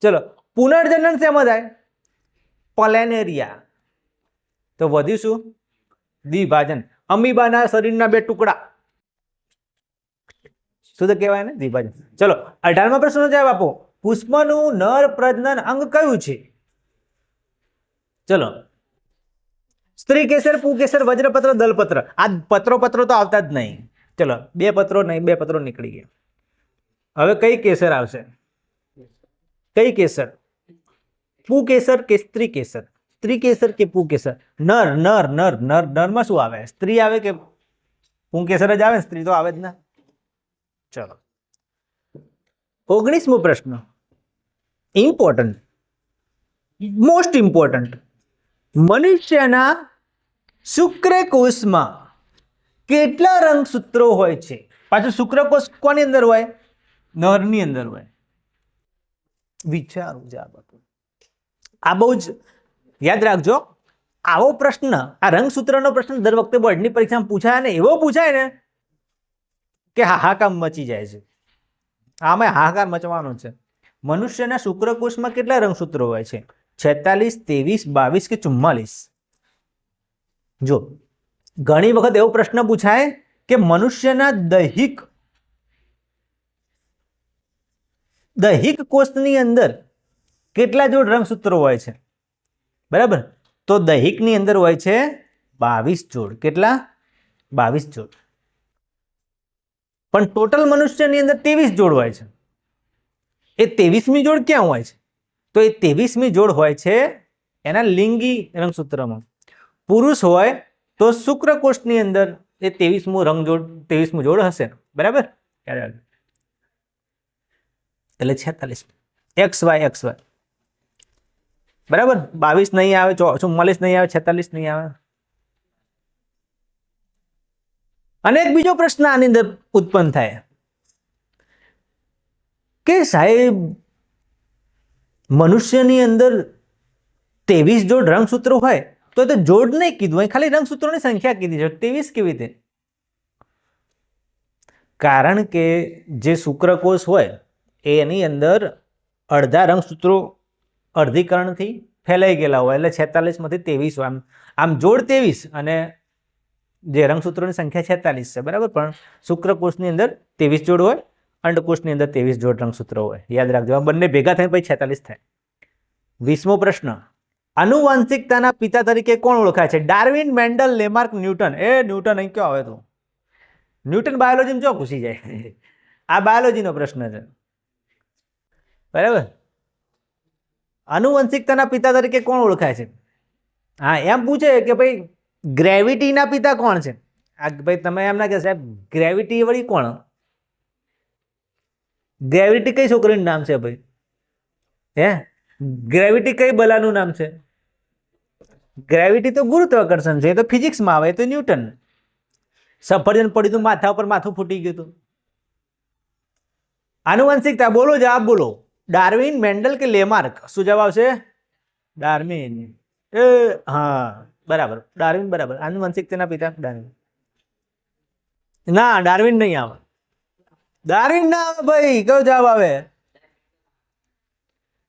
ચલો પુનર્જનન શેમાં થાય? પ્લેનેરિયા. તો વધ્યું શું? દ્વિભાજન. અમીબાના શરીરના 2 ટુકડા. શું તો કહેવાય ને? દ્વિભાજન. ચલો 18મા પ્રશ્નનો જવાબ આપો. પુષ્પનું નર પ્રજનન અંગ કયું છે? ચલો સ્ત્રી કેસર, પુંકેસર, વજ્રપત્ર, દલપત્ર. આ પત્રો તો આવતા જ નહીં. ચલો 2 પત્રો નહીં, 2 પત્રો નીકળી ગયા. હવે કઈ કેસર આવશે? કઈ કેસર? પુંકેસર કે સ્ત્રી કેસર? સ્ત્રી કેસર કે પુંકેસર? નર નર નર નર નરમાં શું આવે? સ્ત્રી આવે કે પુંકેસર જ આવે? સ્ત્રી તો આવે જ ના. ચલો 19મો પ્રશ્ન. Important, most important. મનુષ્યના શુક્રકોષમાં કેટલા રંગસૂત્રો હોય છે? પાછું શુક્રકોષ કોની અંદર હોય? નરની અંદર હોય. વિચારો જવાબ આપો. આ બહુ જ યાદ રાખજો. આવો પ્રશ્ન, આ રંગસૂત્રનો પ્રશ્ન દર વખતે બોર્ડની પરીક્ષામાં પૂછાય ને એવો પૂછાય ને કે હાહાકાર મચી જાય છે. આમાં હાહાકાર મચવાનો છે. મનુષ્યના શુક્રકોષમાં કેટલા રંગસૂત્રો હોય છે? 46, 23, 22 કે 44? જો ઘણી વખત એવો પ્રશ્ન પૂછાય કે મનુષ્યના દૈહિક કોષની અંદર કેટલા જોડ રંગસૂત્રો હોય છે? બરાબર, તો દૈહિકની અંદર હોય છે 22 જોડ. કેટલા? 22 જોડ. પણ ટોટલ મનુષ્યની અંદર 23 જોડ હોય છે. એ 23મી જોડ ક્યાં હોય છે? તો એ 23મી જોડ હોય છે એના લિંગી રંગસૂત્રમાં. પુરુષ હોય તો શુક્રકોષની અંદર એ 23મું જોડ હશે. બરાબર, એટલે 46 XY. બરાબર, 22 નહીં આવે, 44 નહીં આવે, 46 નહીં આવે. અને એક બીજો પ્રશ્ન આની અંદર ઉત્પન્ન થાય કે સાહેબ મનુષ્યની અંદર 23 જોડ રંગસૂત્રો હોય તો જોડ નહીં કીધું હોય, ખાલી રંગસૂત્રોની સંખ્યા કીધી છે. 23 કેવી રીતે? કારણ કે જે શુક્રકોષ હોય એની અંદર અડધા રંગસૂત્રો અર્ધીકરણથી ફેલાઈ ગયેલા હોય એટલે 46 માંથી 23 હોય. આમ જોડ 23 અને જે રંગસૂત્રોની સંખ્યા 46 છે, બરાબર. પણ શુક્રકોષની અંદર 23 જોડ હોય, અંડકોષની અંદર 23 જોડ રંગસૂત્રો હોય. યાદ રાખજો, આ બંને ભેગા થઈને પછી 46 થાય. 20મો પ્રશ્ન, આનુવંશિકતાના પિતા તરીકે કોણ ઓળખાય છે? Darwin, Mendel, Lamarck, newton. Newton અહીં ક્યાં આવે તું? ન્યૂટન બાયોલોજીમાં જો ઘૂસી જાય. આ બાયોલોજીનો પ્રશ્ન છે, બરાબર. આનુવંશિકતાના પિતા તરીકે કોણ ઓળખાય છે? હા, એમ પૂછે કે ભાઈ ગ્રેવિટીના પિતા કોણ છે? આ ભાઈ તમે એમ ના કહે સાહેબ ગ્રેવિટી વળી કોણ? ગ્રેવિટી કઈ છોકરીનું નામ છે ભાઈ? હે, ગ્રેવિટી કઈ બલાનું નામ છે? ગ્રેવિટી તો ગુરુત્વાકર્ષણ છે, એ તો ફિઝિક્સમાં આવે, તો ન્યૂટન. સફરજન પડ્યું હતું માથા ઉપર, માથું ફૂટી ગયું હતું. આનુવંશિકતા બોલો, જવાબ બોલો. ડાર્વિન, મેન્ડલ કે લેમાર્ક? શું જવાબ આવશે? ડાર્વિન. હા બરાબર, ડાર્વિન બરાબર. આનુવંશિકતાના પિતા ડાર્વિન. ના, ડાર્વિન નહીં આવે. ડાર્વિન ના આવે ભાઈ. કયો જવાબ આવે?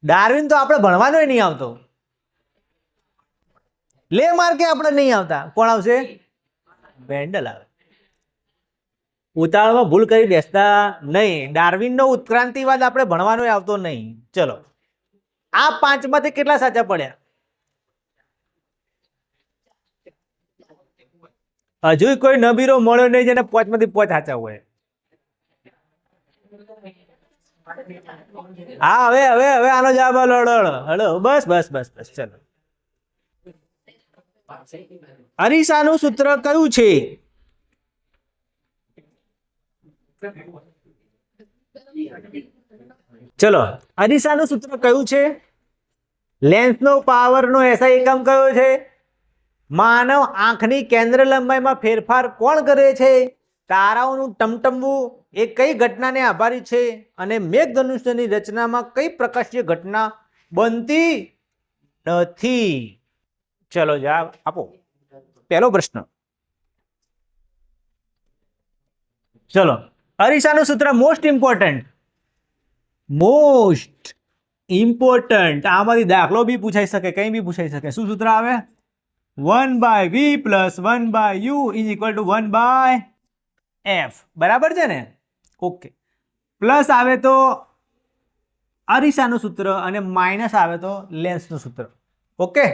ડાર્વિન તો આપણે ભણવાનો નહીં આવતો. લેમાર્કે આપણે નહીં આવતા. કોણ આવશે? મેન્ડલ આવે. ઉતાવળમાં ભૂલ કરી બેસતા નહીં. ડાર્વિનનો ઉત્ક્રાંતિવાદ આપણે ભણવાનો આવતો નહીં. ચલો, આ 5 માંથી કેટલા સાચા પડ્યા? હજુ કોઈ નબીરો મળ્યો નહીં જેને 5 માંથી 5 સાચા હોય. હા, હવે આનો જવાબ હલો. બસ. ચલો, અરીસાનું સૂત્ર કયું છે? ચલો, અરીસાનું સૂત્ર કયું છે? લેન્સનો પાવરનો એસઆઈ એકમ કયો છે? માનવ આંખની કેન્દ્ર લંબાઈમાં ફેરફાર કોણ કરે છે? તારાઓનું ટમટમવું એ કઈ ઘટનાને આભારી છે? અને મેઘધનુષ્યની રચનામાં કઈ પ્રકાશીય ઘટના બનતી નથી? ચલો જવાબ આપો. પહેલો પ્રશ્ન. ચલો, અરીસાનું સૂત્ર મોસ્ટ ઇમ્પોર્ટન્ટ. આમાંથી દાખલો બી પૂછાઈ શકે, કઈ બી પૂછાઈ શકે. શું સૂત્ર આવે? 1/v + 1/u = 1/f. બરાબર છે ને? ઓકે. પ્લસ આવે તો અરીસાનું સૂત્ર અને માઇનસ આવે તો લેન્સનું સૂત્ર. ઓકે.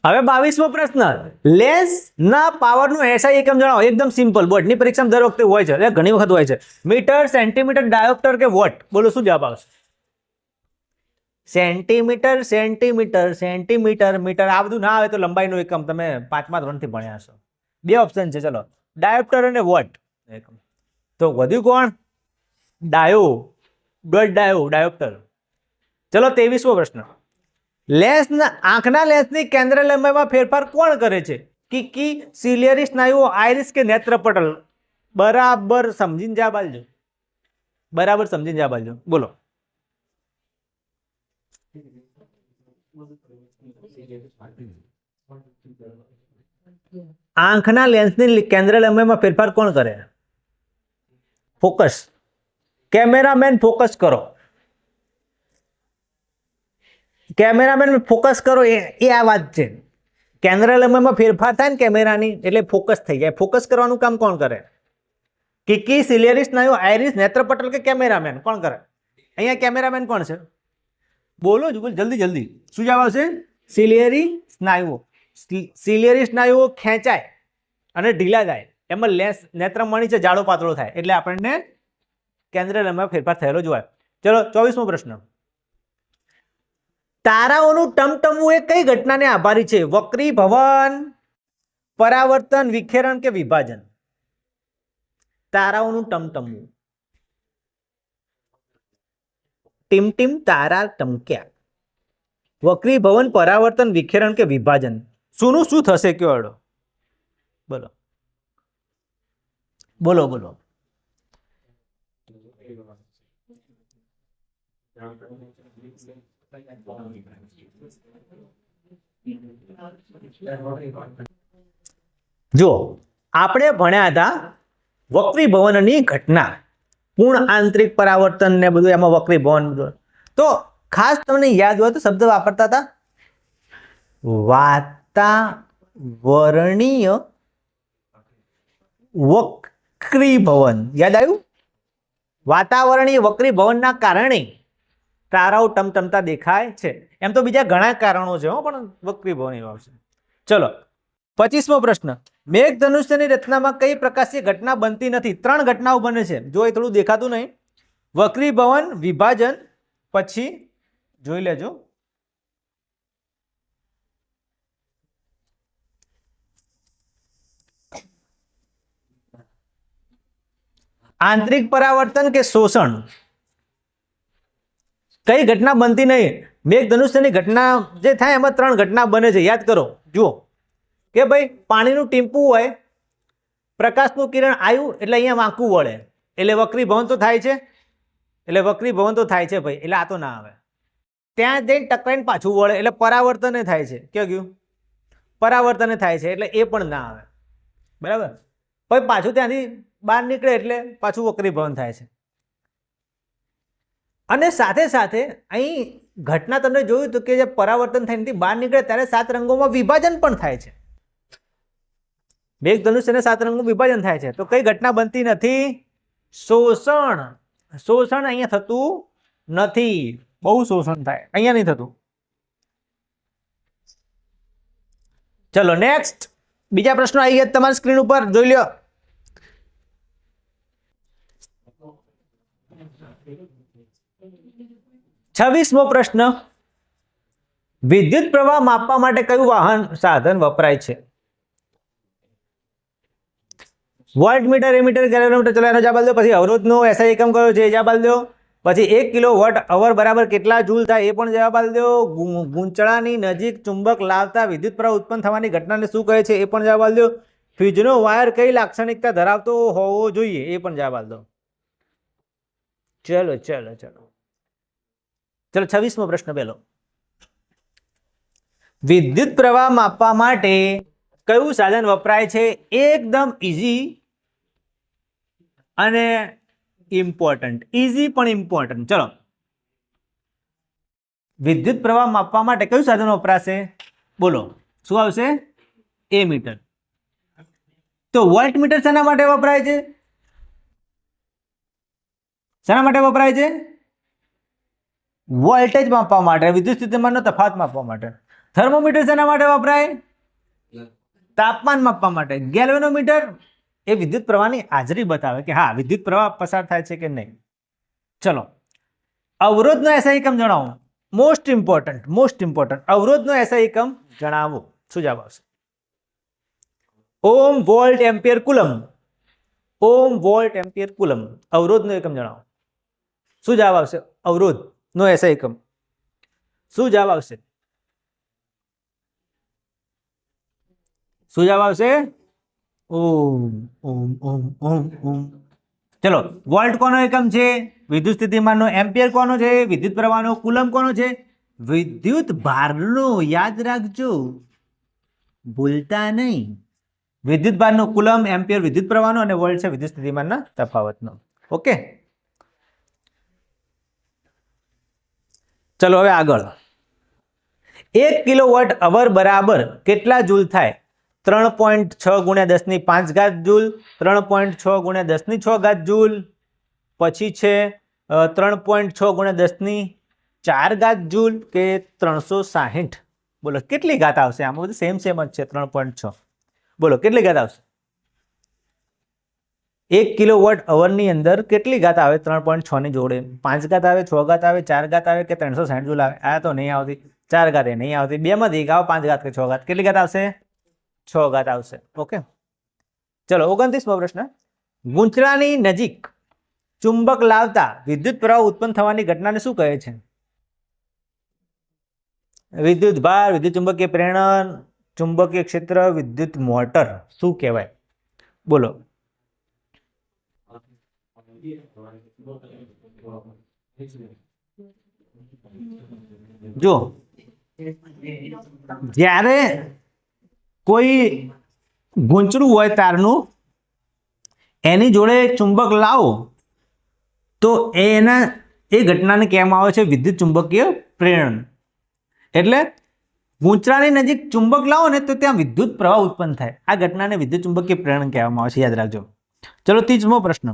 હવે 22મો પ્રશ્ન, લેન્સના પાવરનો એસઆઈ એકમ જણાવો. એકદમ સિમ્પલ, બોર્ડની પરીક્ષામાં દર વખતે હોય છે, ઘણી વખત હોય છે. મીટર, સેન્ટીમીટર, ડાયોપ્ટર કે વોટ? બોલો શું જવાબ આવશે? Centimetre, metre. આ બધું ના આવે તો લંબાઈનો એકમ તમે 5મા ધોરણથી ભણ્યા હશો. 2 ઓપ્શન છે. ચલો, ડાયોપ્ટર અને વોટ. તો વધ્યું કોણ? ડાયોપ્ટર. ચલો, 23મો પ્રશ્ન, આંખના લેન્સની કેન્દ્ર લંબાઈમાં ફેરફાર કોણ કરે છે? કિકી, સિલિયરી સ્નાયુઓ, આઇરિસ કે નેત્રપટલ? બરાબર સમજીને જવાબ આપજો. બોલો. આંખના લેન્સની કેન્દ્ર લંબાઈમાં ફેરફાર કોણ કરે? ફોકસ. કેમેરામેન ફોકસ કરો. એ આ વાત છે. કેન્દ્ર લંબાઈમાં ફેરફાર થાય ને કેમેરાની એટલે ફોકસ થઈ જાય. ફોકસ કરવાનું કામ કોણ કરે? કિકી, સિલિયરી સ્નાયુ, આઇરિસ, નેત્રપટલ કે કેમેરામેન? કોણ કરે? અહીંયા કેમેરામેન કોણ છે? બોલો જલ્દી. શું જવાબ આવશે? સિલિયરી સ્નાયુઓ ખેંચાય અને ઢીલા થાય, એમાં લેન્સ નેત્રમણી છે જાડો પાતળો થાય, એટલે આપણને કેન્દ્ર લંબાઈમાં ફેરફાર થયેલો જોવાય. ચલો, 24મો પ્રશ્ન, તારાઓનું ટમટમવું એ કઈ ઘટનાને આભારી છે? વક્રીભવન, પરાવર્તન, વિખેરણ કે વિભાજન? તારાઓનું ટમટમવું. ટીમ તારા ટમક્યા. વક્રીભવન, પરાવર્તન, વિખેરણ કે વિભાજન? શું થશે કયો? અડો બોલો. જો આપણે ભણ્યા હતા વક્રીભવનની ઘટના, પૂર્ણ આંતરિક પરાવર્તન ને બધું એમાં વક્રીભવન બધું. તો ખાસ તમને યાદ હોય તો શબ્દ વાપરતા હતા વાતાવરણીય વક્રીભવન. યાદ આવ્યું? વાતાવરણીય વક્રીભવનના કારણે તારાઓ ટમટમતા દેખાય છે. એમ તો બીજા ઘણા કારણો છે પણ વક્રીભવન એવા છે. ચલો 25મો પ્રશ્ન. મેઘધનુષ્યની રચનામાં કઈ પ્રકાશીય ઘટના બનતી નથી? 3 ઘટનાઓ બને છે. જો એ થોડું દેખાતું નહીં. વક્રીભવન, વિભાજન, પછી જોઈ લેજો આંતરિક પરાવર્તન કે શોષણ. કઈ ઘટના બનતી નહીં? મેઘધનુષ્યની ઘટના જે થાય એમાં 3 ઘટના બને છે. યાદ કરો. જુઓ કે ભાઈ પાણીનું ટીમ્પું હોય, પ્રકાશનું કિરણ આવ્યું એટલે અહીંયા વાંકું વળે એટલે વક્રીભવન તો થાય છે. ભાઈ એટલે આ તો ના આવે. ત્યાં જઈને ટકરાઈને પાછું વળે એટલે પરાવર્તન થાય છે. ક્યાં ગયું? પરાવર્તન થાય છે એટલે એ પણ ના આવે. બરાબર. પછી પાછું ત્યાંથી બહાર નીકળે એટલે પાછું વક્રીભવન થાય છે. અને સાથે સાથે અહીં ઘટના તમને જોયું હતું કે જે પરાવર્તન થઈને બહાર નીકળે ત્યારે 7 રંગોમાં વિભાજન પણ થાય છે. મેઘધનુષ્યને 7 રંગોમાં વિભાજન થાય છે. તો કઈ ઘટના બનતી નથી? શોષણ. શોષણ અહીંયા થતું નથી. બહુ શોષણ થાય, અહીંયા નહીં થતું. ચલો નેક્સ્ટ. બીજા પ્રશ્નો આવી ગયા તમારી સ્ક્રીન ઉપર, જોઈ લો. છવ્વીસમો પ્રશ્ન. વિદ્યુત પ્રવાહ માપવા માટે કયું વાહન સાધન વપરાય છે? Voltmeter, ammeter, galvanometer. ચલો એનો જવાબ દો. પછી અવરોધનો એસઆઈ એકમ કયો છે? જવાબ દો. પછી 1 કિલોવોટ અવર બરાબર કેટલા જૂલ થાય? એ પણ જવાબ દો. ગૂંચળાની નજીક ચુંબક લાવતા વિદ્યુત પ્રવાહ ઉત્પન્ન થવાની ઘટનાને શું કહે છે? એ પણ જવાબ દો. ફ્યુઝનો વાયર કઈ લાક્ષણિકતા ધરાવતો હોવો જોઈએ? એ પણ જવાબ દો. ચલો 26મો પ્રશ્ન પહેલો. વિદ્યુત પ્રવાહ માપવા માટે કયું સાધન વપરાય છે? એકદમ ઈઝી અને ઇમ્પોર્ટન્ટ. ઈઝી પણ ઇમ્પોર્ટન્ટ. ચલો, વિદ્યુત પ્રવાહ માપવા માટે કયું સાધન વપરાશે? બોલો શું આવશે? એમીટર. તો વોલ્ટમીટર શેના માટે વપરાય છે? શેના માટે વપરાય છે? વોલ્ટેજ માપવા માટે, વિદ્યુત સ્થિતિમાનનો તફાવત માપવા માટે. થર્મોમીટર શેના માટે વપરાય? તાપમાન માપવા માટે. ગેલ્વેનોમીટર એ વિદ્યુત પ્રવાહની હાજરી બતાવે કે હા વિદ્યુત પ્રવાહ પસાર થાય છે કે નહીં. ચલો, અવરોધનો એસઆઈ એકમ જણાવો. Most important. અવરોધનો એસઆઈ એકમ જણાવો. શું જવાબ આવશે? ઓમ, વોલ્ટ, એમ્પિયર, કુલમ. ઓમ, વોલ્ટ, એમ્પિયર, કુલમ. અવરોધનો એકમ જણાવો. શું જવાબ આવશે? અવરોધનો એસઆઈ એકમ. શું જવાબ આવશે? શું જવાબ આવશે? ઓમ. ચલો, વોલ્ટ કોનો એકમ છે? વિદ્યુત સ્થિતિમાનનો. એમ્પિયર કોનો છે? વિદ્યુત પ્રવાહનો. કુલમ કોનો છે? વિદ્યુત ભારનો. યાદ રાખજો, ભૂલતા નહીં. વિદ્યુત ભારનો. કુલમ, એમ્પિયર વિદ્યુત પ્રવાહનો અને વોલ્ટ છે વિદ્યુત સ્થિતિમાનના તફાવતનો. ઓકે, ચલો હવે આગળ. 1 કિલોવોટ અવર બરાબર કેટલા જૂલ થાય? 3.6 ગુણ્યા 10⁵ જૂલ, 3.6 ગુણ્યા 10⁶ જૂલ, પછી છે 3.6 ગુણ્યા 10⁴ જૂલ કે 360. બોલો કેટલી ઘાત આવશે? આમાં બધું સેમ જ છે. 3.6. બોલો કેટલી ઘાત આવશે? 1 કિલોવોટ અવરની અંદર કેટલી ઘાત આવે? 3.6 ની જોડે 5 ઘાત આવે, 6 ઘાત આવે, 4 ઘાત આવે કે 360 જૂલ આવે? આ તો નહીં આવતી. 4 ઘાત એ નહીં આવતી. બેમાંથી એક આવે, 5 ઘાત કે 6 ઘાત. કેટલી ઘાત આવશે? 6 ઘાત આવશે. ઓકે, ચલો 29મો પ્રશ્ન. ગૂંચળાની નજીક ચુંબક લાવતા વિદ્યુત પ્રવાહ ઉત્પન્ન થવાની ઘટનાને શું કહે છે? વિદ્યુત ભાર, વિદ્યુત ચુંબકીય પ્રેરણ, ચુંબકીય ક્ષેત્ર, વિદ્યુત મોટર. શું કહેવાય? બોલો. જો જ્યારે કોઈ ગૂંચળું હોય તારનું, એની જોડે ચુંબક લાવો તો એ ઘટનાને કહેવામાં આવે છે વિદ્યુત ચુંબકીય પ્રેરણ. એટલે ગૂંચળાની નજીક ચુંબક લાવો ને તો ત્યાં વિદ્યુત પ્રવાહ ઉત્પન્ન થાય. આ ઘટનાને વિદ્યુત ચુંબકીય પ્રેરણ કહેવામાં આવે છે, યાદ રાખજો. ચલો 30મો પ્રશ્ન.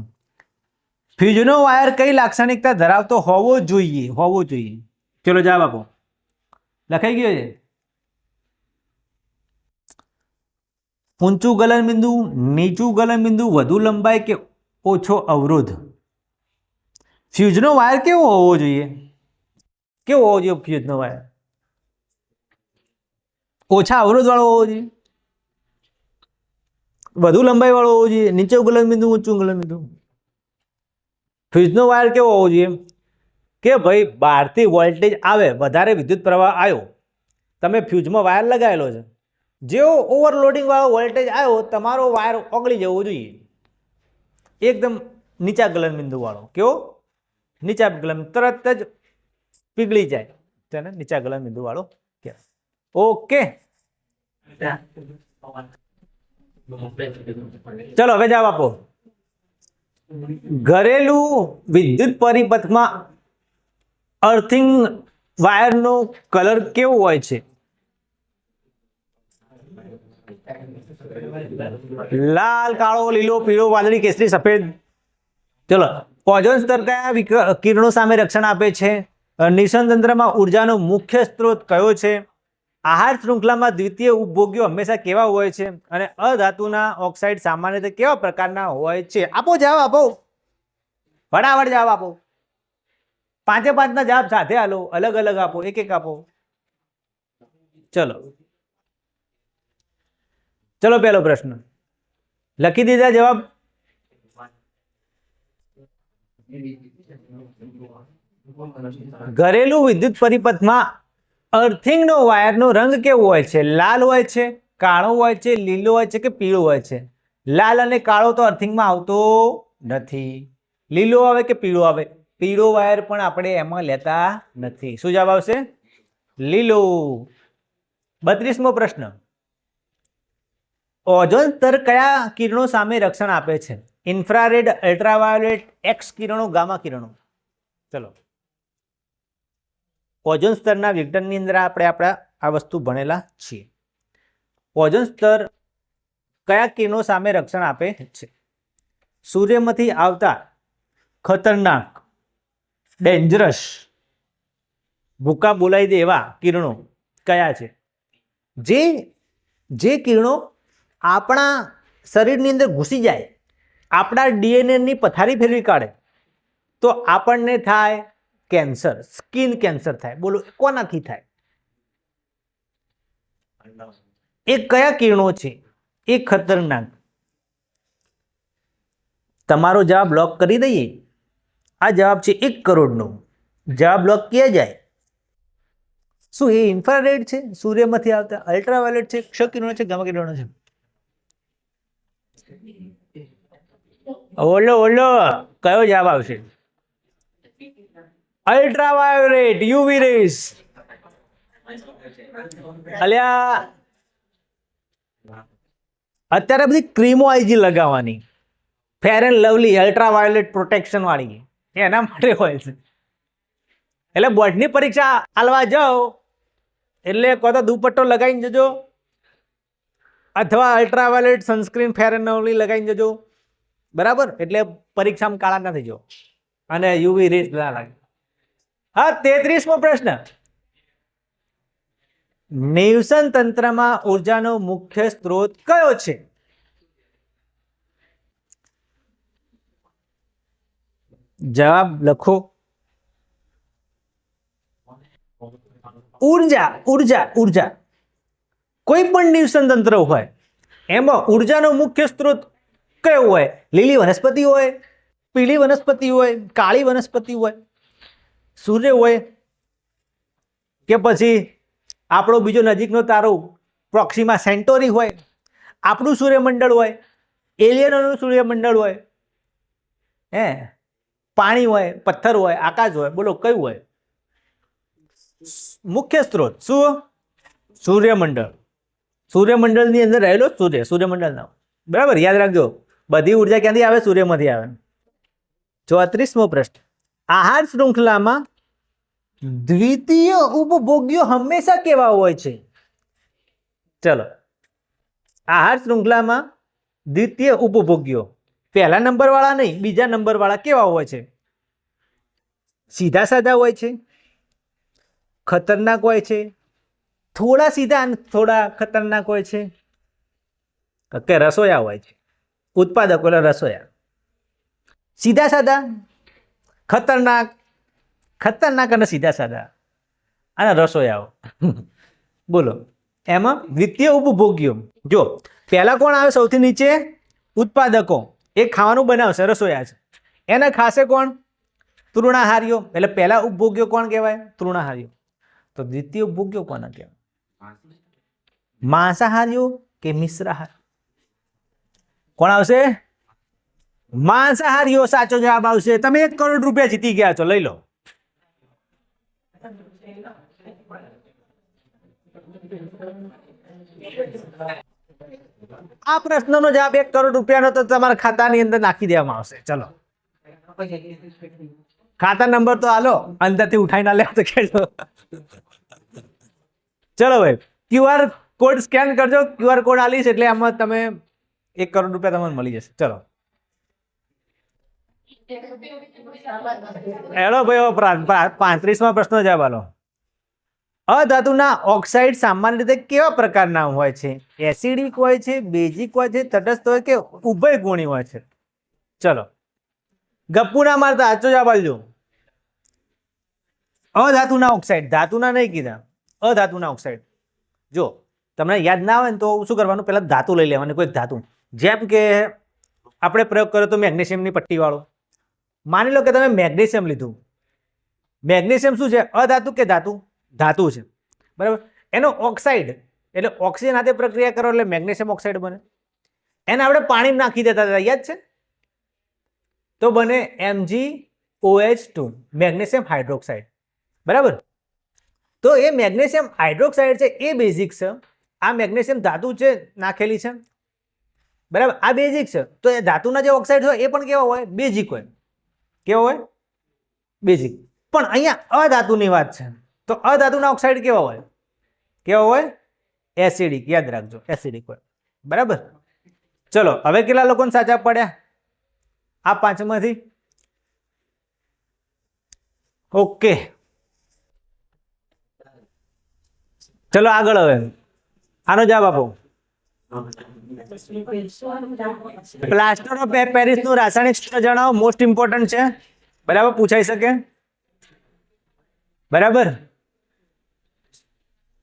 ફ્યુઝનો વાયર કઈ લાક્ષણિકતા ધરાવતો હોવો જોઈએ? ચલો જવાબ આપો. લખાઈ ગયો છે. ઊંચું ગલનબિંદુ, નીચું ગલનબિંદુ, વધુ લંબાઈ કે ઓછો અવરોધ? ફ્યુઝનો વાયર કેવો હોવો જોઈએ? ફ્યુઝનો વાયર ઓછા અવરોધ વાળો હોવો જોઈએ, વધુ લંબાઈ વાળો હોવો જોઈએ, નીચું ગલનબિંદુ, ઊંચું ગલનબિંદુ? ફ્યુઝનો વાયર કેવો હોવો જોઈએ કે ભાઈ બહારથી વોલ્ટેજ આવે, વધારે વિદ્યુત પ્રવાહ આવ્યો, તમે ફ્યુઝમાં વાયર લગાવેલો છે, જેવો ઓવરલોડિંગ વાળો વોલ્ટેજ આવ્યો તમારો વાયર ઓગળી જવો જોઈએ. એકદમ નીચા ગલનબિંદુ વાળો. કેવો? નીચા ગલન, તરત જ પીગળી જાય, તેને નીચા ગલનબિંદુ વાળો કહેવાય. ઓકે, ચલો હવે જવાબ આપો. ઘરેલું વિદ્યુત પરિપથમાં અર્થિંગ વાયરનો કલર કેવો હોય છે? લાલ, કાળો, લીલો, પીળો, વાદળી, કેસરી, સફેદ. ચલો, ઓઝોન સ્તર કયા કિરણો સામે રક્ષણ આપે છે? નિષણ તંત્રમાં ઉર્જાનો મુખ્ય સ્ત્રોત કયો છે? આહાર શૃંખલામાં દ્વિતીય ઉપભોગ્યો હંમેશા કેવા હોય છે? અને અધાતુના ઓક્સાઇડ સામાન્ય રીતે કેવા પ્રકારના હોય છે? આપો જવાબ આપો, ફટાફટ જવાબ આપો. 5 જવાબ સાથે આલો, અલગ અલગ આપો, એક આપો. ચલો પહેલો પ્રશ્ન લખી દીધા જવાબ? ઘરેલું વિદ્યુત પરિપથમાં અર્થિંગનો વાયરનો રંગ કેવો હોય છે? લાલ હોય છે, કાળો હોય છે, લીલો હોય છે કે પીળો હોય છે? લાલ અને કાળો તો અર્થિંગમાં આવતો નથી. લીલો આવે કે પીળો આવે? પીળો વાયર પણ આપણે એમાં લેતા નથી. શું જવાબ આવશે? લીલો. 32મો પ્રશ્ન. ઓઝોન સ્તર કયા કિરણો સામે રક્ષણ આપે છે? ઇન્ફ્રારેડ, અલ્ટ્રાવાયોલેટ, એક્સ કિરણો, ગામા કિરણો? ચલો, ઓઝોન સ્તરના વિઘટનની અંદર આપણે આ વસ્તુ ભણેલા છીએ. ઓઝોન સ્તર કયા કિરણો સામે રક્ષણ આપે છે? સૂર્યમાંથી આવતા ખતરનાક, ડેન્જરસ, ભૂકા બોલાવી દે એવા કિરણો કયા છે? જે કિરણો આપણા શરીરની અંદર ઘૂસી જાય, આપણા ડીએનએની પથારી ફેરવી કાઢે, તો આપણને થાય કેન્સર, સ્કિન કેન્સર થાય. બોલો કોનાથી થાય? એ કયા કિરણો છે? એ ખતરનાક. તમારો જવાબ લોક કરી દઈએ. આ જવાબ છે 1 કરોડનો. જવાબ લોક ક્યાં જાય? શું એ ઇન્ફ્રારેડ છે, સૂર્યમાંથી આવતા, અલ્ટ્રાવાયોલેટ છે, ક્ષ કિરણો છે, ગામા કિરણો છે? ઓલો કયો જવાબ આવશે? Ultraviolet, UV rays. અલ્યા અત્યારે બધી ક્રીમો આવી છે લગાવવાની, Fair and Lovely, ultraviolet protection વાળી, એના માટે હોય છે. એટલે બોર્ડની પરીક્ષા આલવા જાઓ એટલે કો તો દુપટ્ટો લગાવીને જજો, અથવા ultraviolet sunscreen fair and lovely લગાવીને જજો, બરાબર? એટલે પરીક્ષામાં કાળા ના થઈ જાઓ અને યુવી રેસ ના લાગે. હા, 33મો પ્રશ્ન. નિષણ તંત્રમાં ઉર્જાનો મુખ્ય સ્ત્રોત કયો છે? જવાબ લખો. ઉર્જા. કોઈ પણ નિષણ તંત્ર હોય એમાં ઉર્જાનો મુખ્ય સ્ત્રોત કયો હોય? લીલી વનસ્પતિ હોય, પીળી વનસ્પતિ હોય, કાળી વનસ્પતિ હોય, સૂર્ય હોય, કે પછી આપણો બીજો નજીકનો તારો પ્રોક્સિમા સેન્ટોરી હોય, આપણું સૂર્યમંડળ હોય, એલિયનોનું સૂર્યમંડળ હોય, પાણી હોય, પથ્થર હોય, આકાશ હોય? બોલો કયું હોય મુખ્ય સ્ત્રોત? શું? સૂર્યમંડળ. સૂર્યમંડળની અંદર રહેલો સૂર્યમંડળ નામ, બરાબર? યાદ રાખજો, બધી ઉર્જા ક્યાંથી આવે? સૂર્યમાંથી આવે. 34મો પ્રશ્ન, આહાર શૃંખલામાં દ્વિતીય ઉપભોગ્યો હંમેશા કેવા હોય છે? ચલો, આહાર શૃંખલામાં દ્વિતીય ઉપભોગ્યો પહેલા નંબર વાળા નહીં, બીજા નંબર વાળા કેવા હોય છે? સીધા સાધા હોય છે, ખતરનાક હોય છે, થોડા સીધા અને થોડા ખતરનાક હોય છે, કે રસોયા હોય છે? ઉત્પાદકો એટલે રસોયા. સીધા સાધા, ખતરનાક, ખતરનાક અને સીધા સાધા અને રસોયાઓ. બોલો, એમાં દ્વિતીય ઉપભોગ્યો જો પહેલા કોણ આવે? સૌથી નીચે ઉત્પાદકો, એ ખાવાનું બનાવશે, રસોયા છે. એને ખાશે કોણ? તૃણાહારીઓ. એટલે પહેલા ઉપભોગ્યો કોણ કહેવાય? તૃણાહારીઓ. તો દ્વિતીય ઉપભોગ્યો કોને કહેવાય? માંસાહારીઓ કે મિશ્રાહાર? કોણ આવશે? માંસાહારીઓ સાચો જવાબ આવશે. તમે 1 કરોડ રૂપિયા જીતી ગયા છો, લઈ લો. આ પ્રશ્નનો જવાબ 1 કરોડ રૂપિયાનો તો તમારા ખાતાની અંદર નાખી દેવામાં આવશે. ચલો, ખાતા નંબર તો હાલો, અંદરથી ઉઠાઈ ના લે તો કહેજો. ચલો ભાઈ, QR કોડ સ્કેન કરજો. QR કોડ આલીશ એટલે આમાં તમે 1 કરોડ રૂપિયા તમને મળી જશે. ચલો હેલો ભાઈ, 35મા પ્રશ્નનો જવાબ આલો. અધાતુના ઓક્સાઇડ સામાન્ય રીતે કેવા પ્રકારના હોય છે? એસિડિક હોય છે, બેઝિક હોય છે, તટસ્થ હોય કે ઉભયગુણી હોય છે? ચલો, ગપ્પુ ના મારતા, સાચો જવાબ આપજો. અધાતુના ઓક્સાઇડ, ધાતુના નહીં કીધા, અધાતુના ઓક્સાઇડ. જો તમને યાદ ના આવે ને તો શું કરવાનું? પહેલા ધાતુ લઈ લેવાની, કોઈ ધાતુ. જેમ કે આપણે પ્રયોગ કર્યો તો મેગ્નેશિયમની પટ્ટી વાળો. માની લો કે તમે મેગ્નેશિયમ લીધું. મેગ્નેશિયમ શું છે? અધાતુ કે ધાતુ? ધાતુ છે, બરાબર. એનો ઓક્સાઇડ એટલે ઓક્સિજન સાથે પ્રક્રિયા કરો એટલે મેગ્નેશિયમ ઓક્સાઇડ બને. એને આપણે પાણીમાં નાખી દેતા હતા, યાદ છે? તો બને MgOH2, મેગ્નેશિયમ હાઇડ્રોક્સાઇડ, બરાબર. તો એ મેગ્નેશિયમ હાઇડ્રોક્સાઇડ છે એ બેઝિક છે. આ મેગ્નેશિયમ ધાતુ છે નાખેલી છે, બરાબર. આ બેઝિક છે. તો એ ધાતુના જે ઓક્સાઇડ હોય એ પણ કેવા હોય? બેઝિક હોય. કેવા હોય? બેઝિક. પણ અહીંયા અધાતુની વાત છે, તો અધાતુના ઓક્સાઇડ કેવા હોય? કેવા હોય? એસિડિક. યાદ રાખજો, એસિડિક હોય, બરાબર. ચલો, હવે કેટલા લોકોને સાચા પડ્યા આ 5માંથી? ઓકે, ચલો આગળ. હવે આનો જવાબ આપો. પ્લાસ્ટર ઓફ પેરિસનું રાસાયણિક સૂત્ર જણાવો. મોસ્ટ ઇમ્પોર્ટન્ટ છે, બરાબર, પૂછાઈ શકે, બરાબર.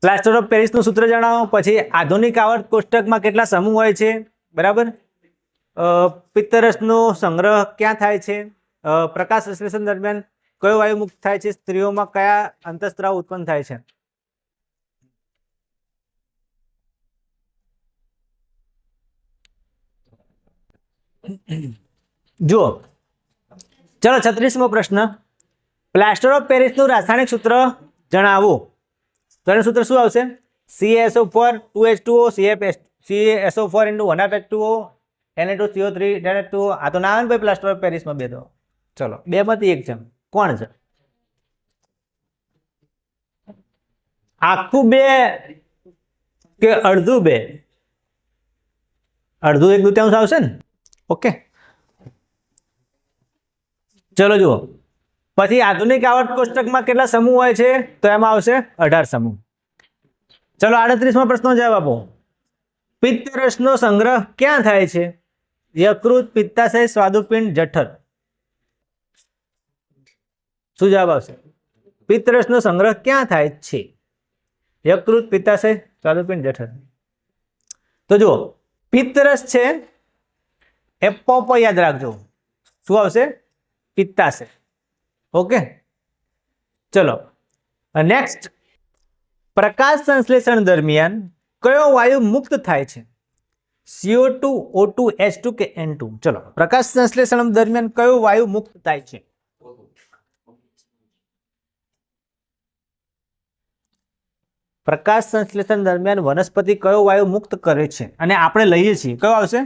પ્લાસ્ટર ઓફ પેરિસનું સૂત્ર જણાવો. પછી આધુનિક આવર્ત કોષ્ટકમાં કેટલા સમૂહ હોય છે? બરાબર. પિત્તરસનો સંગ્રહ ક્યાં થાય છે? પ્રકાશ સંશ્લેષણ દરમિયાન કયો વાયુ મુક્ત થાય છે? સ્ત્રીઓમાં કયા અંતઃસ્ત્રાવ ઉત્પન્ન થાય છે? જુઓ, ચલો 36મો પ્રશ્ન, પ્લાસ્ટર ઓફ પેરિસનું રાસાયણિક સૂત્ર જણાવો. તો એનું સૂત્ર શું આવશે? CaSO4 2H2O CaSO4 × 1H2O Na2CO3 H2O. આ તો ના આવે ને ભાઈ પ્લાસ્ટર ઓફ પેરિસમાં બે તો. ચલો, 2 માંથી 1 છે, કોણ છે? આખું 2 કે અડધું 2? અડધું 1/2 આવશે ને. ઓકે, ચલો જુઓ. પછી આધુનિક આવર્ત કોષ્ટકમાં કેટલા સમૂહ હોય છે? તો એમાં આવશે 18 સમૂહ. ચલો 38મા પ્રશ્નનો જવાબ આપો. પિત્તરસનો સંગ્રહ ક્યાં થાય છે? યકૃત, પિત્તાશય, સ્વાદુપિંડ, જઠર. શું જવાબ આવશે? પિત્તરસનો સંગ્રહ ક્યાં થાય છે? યકૃત, પિત્તાશય, સ્વાદુપિંડ, જઠર. તો જુઓ, પિત્તરસ છે એ પોપ, યાદ રાખજો. શું આવશે? પિત્તાશય. ઓકે, ચલો નેક્સ્ટ. પ્રકાશ સંશ્લેષણ દરમિયાન કયો વાયુ મુક્ત થાય છે? CO2, O2, H2 કે N2? ચલો, પ્રકાશ સંશ્લેષણ દરમિયાન કયો વાયુ મુક્ત થાય છે? પ્રકાશ સંશ્લેષણ દરમિયાન વનસ્પતિ કયો વાયુ મુક્ત કરે છે અને આપણે લઈએ છીએ? કયો આવશે?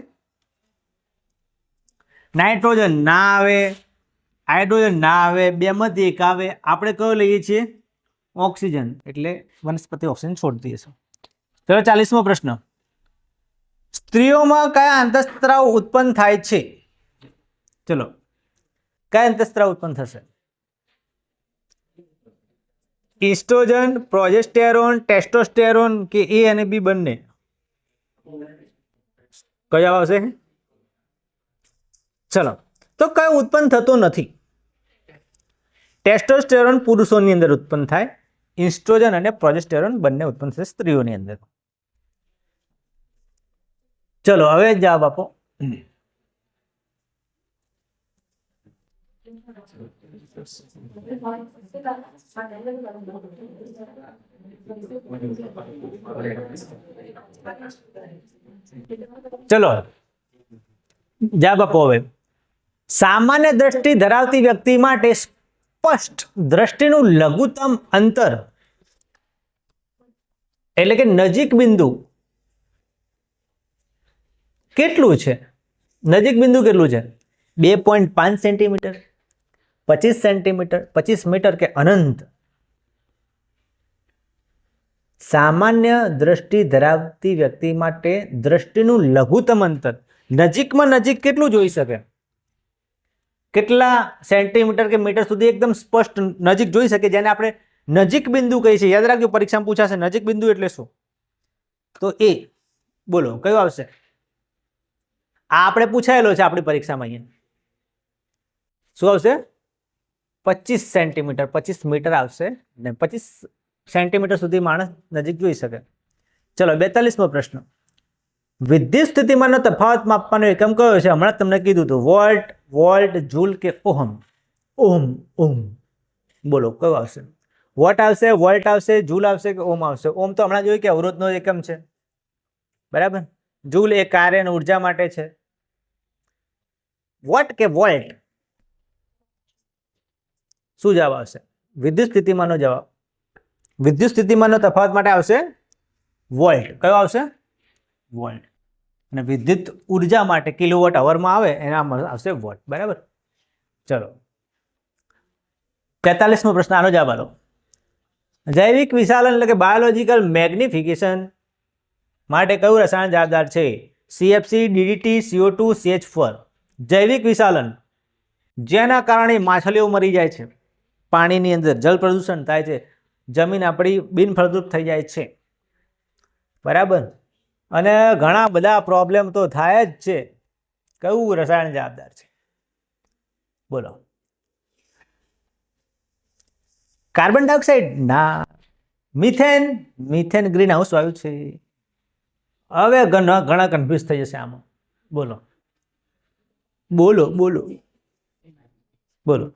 નાઇટ્રોજન ના આવે, હાઇડ્રોજન ના આવે, બેમાંથી એક આવે. આપણે કયો લઈએ છીએ? ઓક્સિજન. એટલે વનસ્પતિ ઓક્સિજન છોડતી હશે. ચલો 40મો પ્રશ્ન. સ્ત્રીઓમાં કયા અંતઃસ્ત્રાવ ઉત્પન્ન થાય છે? ચલો, કયા અંતઃસ્ત્રાવ ઉત્પન્ન થશે? ઇસ્ટ્રોજન, પ્રોજેસ્ટેરોન, ટેસ્ટોસ્ટેરોન કે એ અને બી બંને? કયો આવશે? ચલો, તો કયો ઉત્પન્ન થતો નથી? ટેસ્ટોસ્ટેરોન પુરુષોની અંદર ઉત્પન્ન થાય, ઇસ્ટ્રોજન અને પ્રોજેસ્ટેરોન બંને ઉત્પન્ન થશે સ્ત્રીઓની અંદર. ચલો હવે જવાબ આપો. ચલો જવાબ આપો. હવે સામાન્ય દ્રષ્ટિ ધરાવતી વ્યક્તિ માટે સ્પષ્ટ દ્રષ્ટિનું લઘુત્તમ અંતર એટલે કે નજીક બિંદુ કેટલું છે? નજીક બિંદુ કેટલું છે? 2.5 સેન્ટીમીટર, 25 સેન્ટીમીટર, 25 મીટર કે અનંત? સામાન્ય દ્રષ્ટિ ધરાવતી વ્યક્તિ માટે દ્રષ્ટિનું લઘુત્તમ અંતર નજીકમાં નજીક કેટલું જોઈ શકે? કેટલા સેન્ટીમીટર કે મીટર સુધી એકદમ સ્પષ્ટ નજીક જોઈ શકે, જેને આપણે નજીક બિંદુ કહીએ છીએ. યાદ રાખજો, પરીક્ષામાં પૂછાશે નજીક બિંદુ એટલે શું. તો એ બોલો કયો આવશે? આ આપણે પૂછાયેલો છે આપણી પરીક્ષામાં. અહીંયા શું આવશે? 25 સેન્ટીમીટર, 25 મીટર આવશે ને 25 સેન્ટીમીટર સુધી માણસ નજીક જોઈ શકે. ચલો 42મો પ્રશ્ન. વિદ્યુત સ્થિતિમાનનો તફાવત માપવાનો એકમ કયો છે? હમણાં તમને કીધું હતું, વોલ્ટ, વોલ્ટ, જૂલ કે ઓહમ? ઓહમ. ઓહમ બોલો કયો આવશે? વોટ આવશે, વોલ્ટ આવશે, જૂલ આવશે કે ઓમ આવશે? ઓમ તો હમણાં જોયું કે અવરોધનો એકમ છે, બરાબર. જૂલ એ કાર્ય અને ઉર્જા માટે છે. વોટ કે વોલ્ટ? શું જવાબ આવશે? વિદ્યુત સ્થિતિમાનનો જવાબ. વિદ્યુત સ્થિતિમાનનો તફાવત માટે આવશે વોલ્ટ. કયો આવશે? વોલ્ટ. અને વિદ્યુત ઉર્જા માટે કિલોવોટ અવરમાં આવે એના આવશે વોટ, બરાબર. ચલો 43મો પ્રશ્ન, આનો જવાબ આલો. જૈવિક વિશાલન એટલે કે બાયોલોજીકલ મેગ્નિફિકેશન માટે કયું રસાયણ જવાબદાર છે? CFC, DDT, CO2, CH4. જૈવિક વિશાલન જેના કારણે માછલીઓ મરી જાય છે, પાણીની અંદર જળ પ્રદૂષણ થાય છે, જમીન આપણી બિનફળદ્રુપ થઈ જાય છે, બરાબર. અને ઘણા બધા પ્રોબ્લેમ તો થાય જ છે. કયું રસાયણ જવાબદાર છે? બોલો. Carbon dioxide? ના. મિથેન? મિથેન ગ્રીન હાઉસ વાયુ છે. હવે ઘણા કન્ફ્યુઝ થઈ જશે આમાં. બોલો બોલો બોલો બોલો.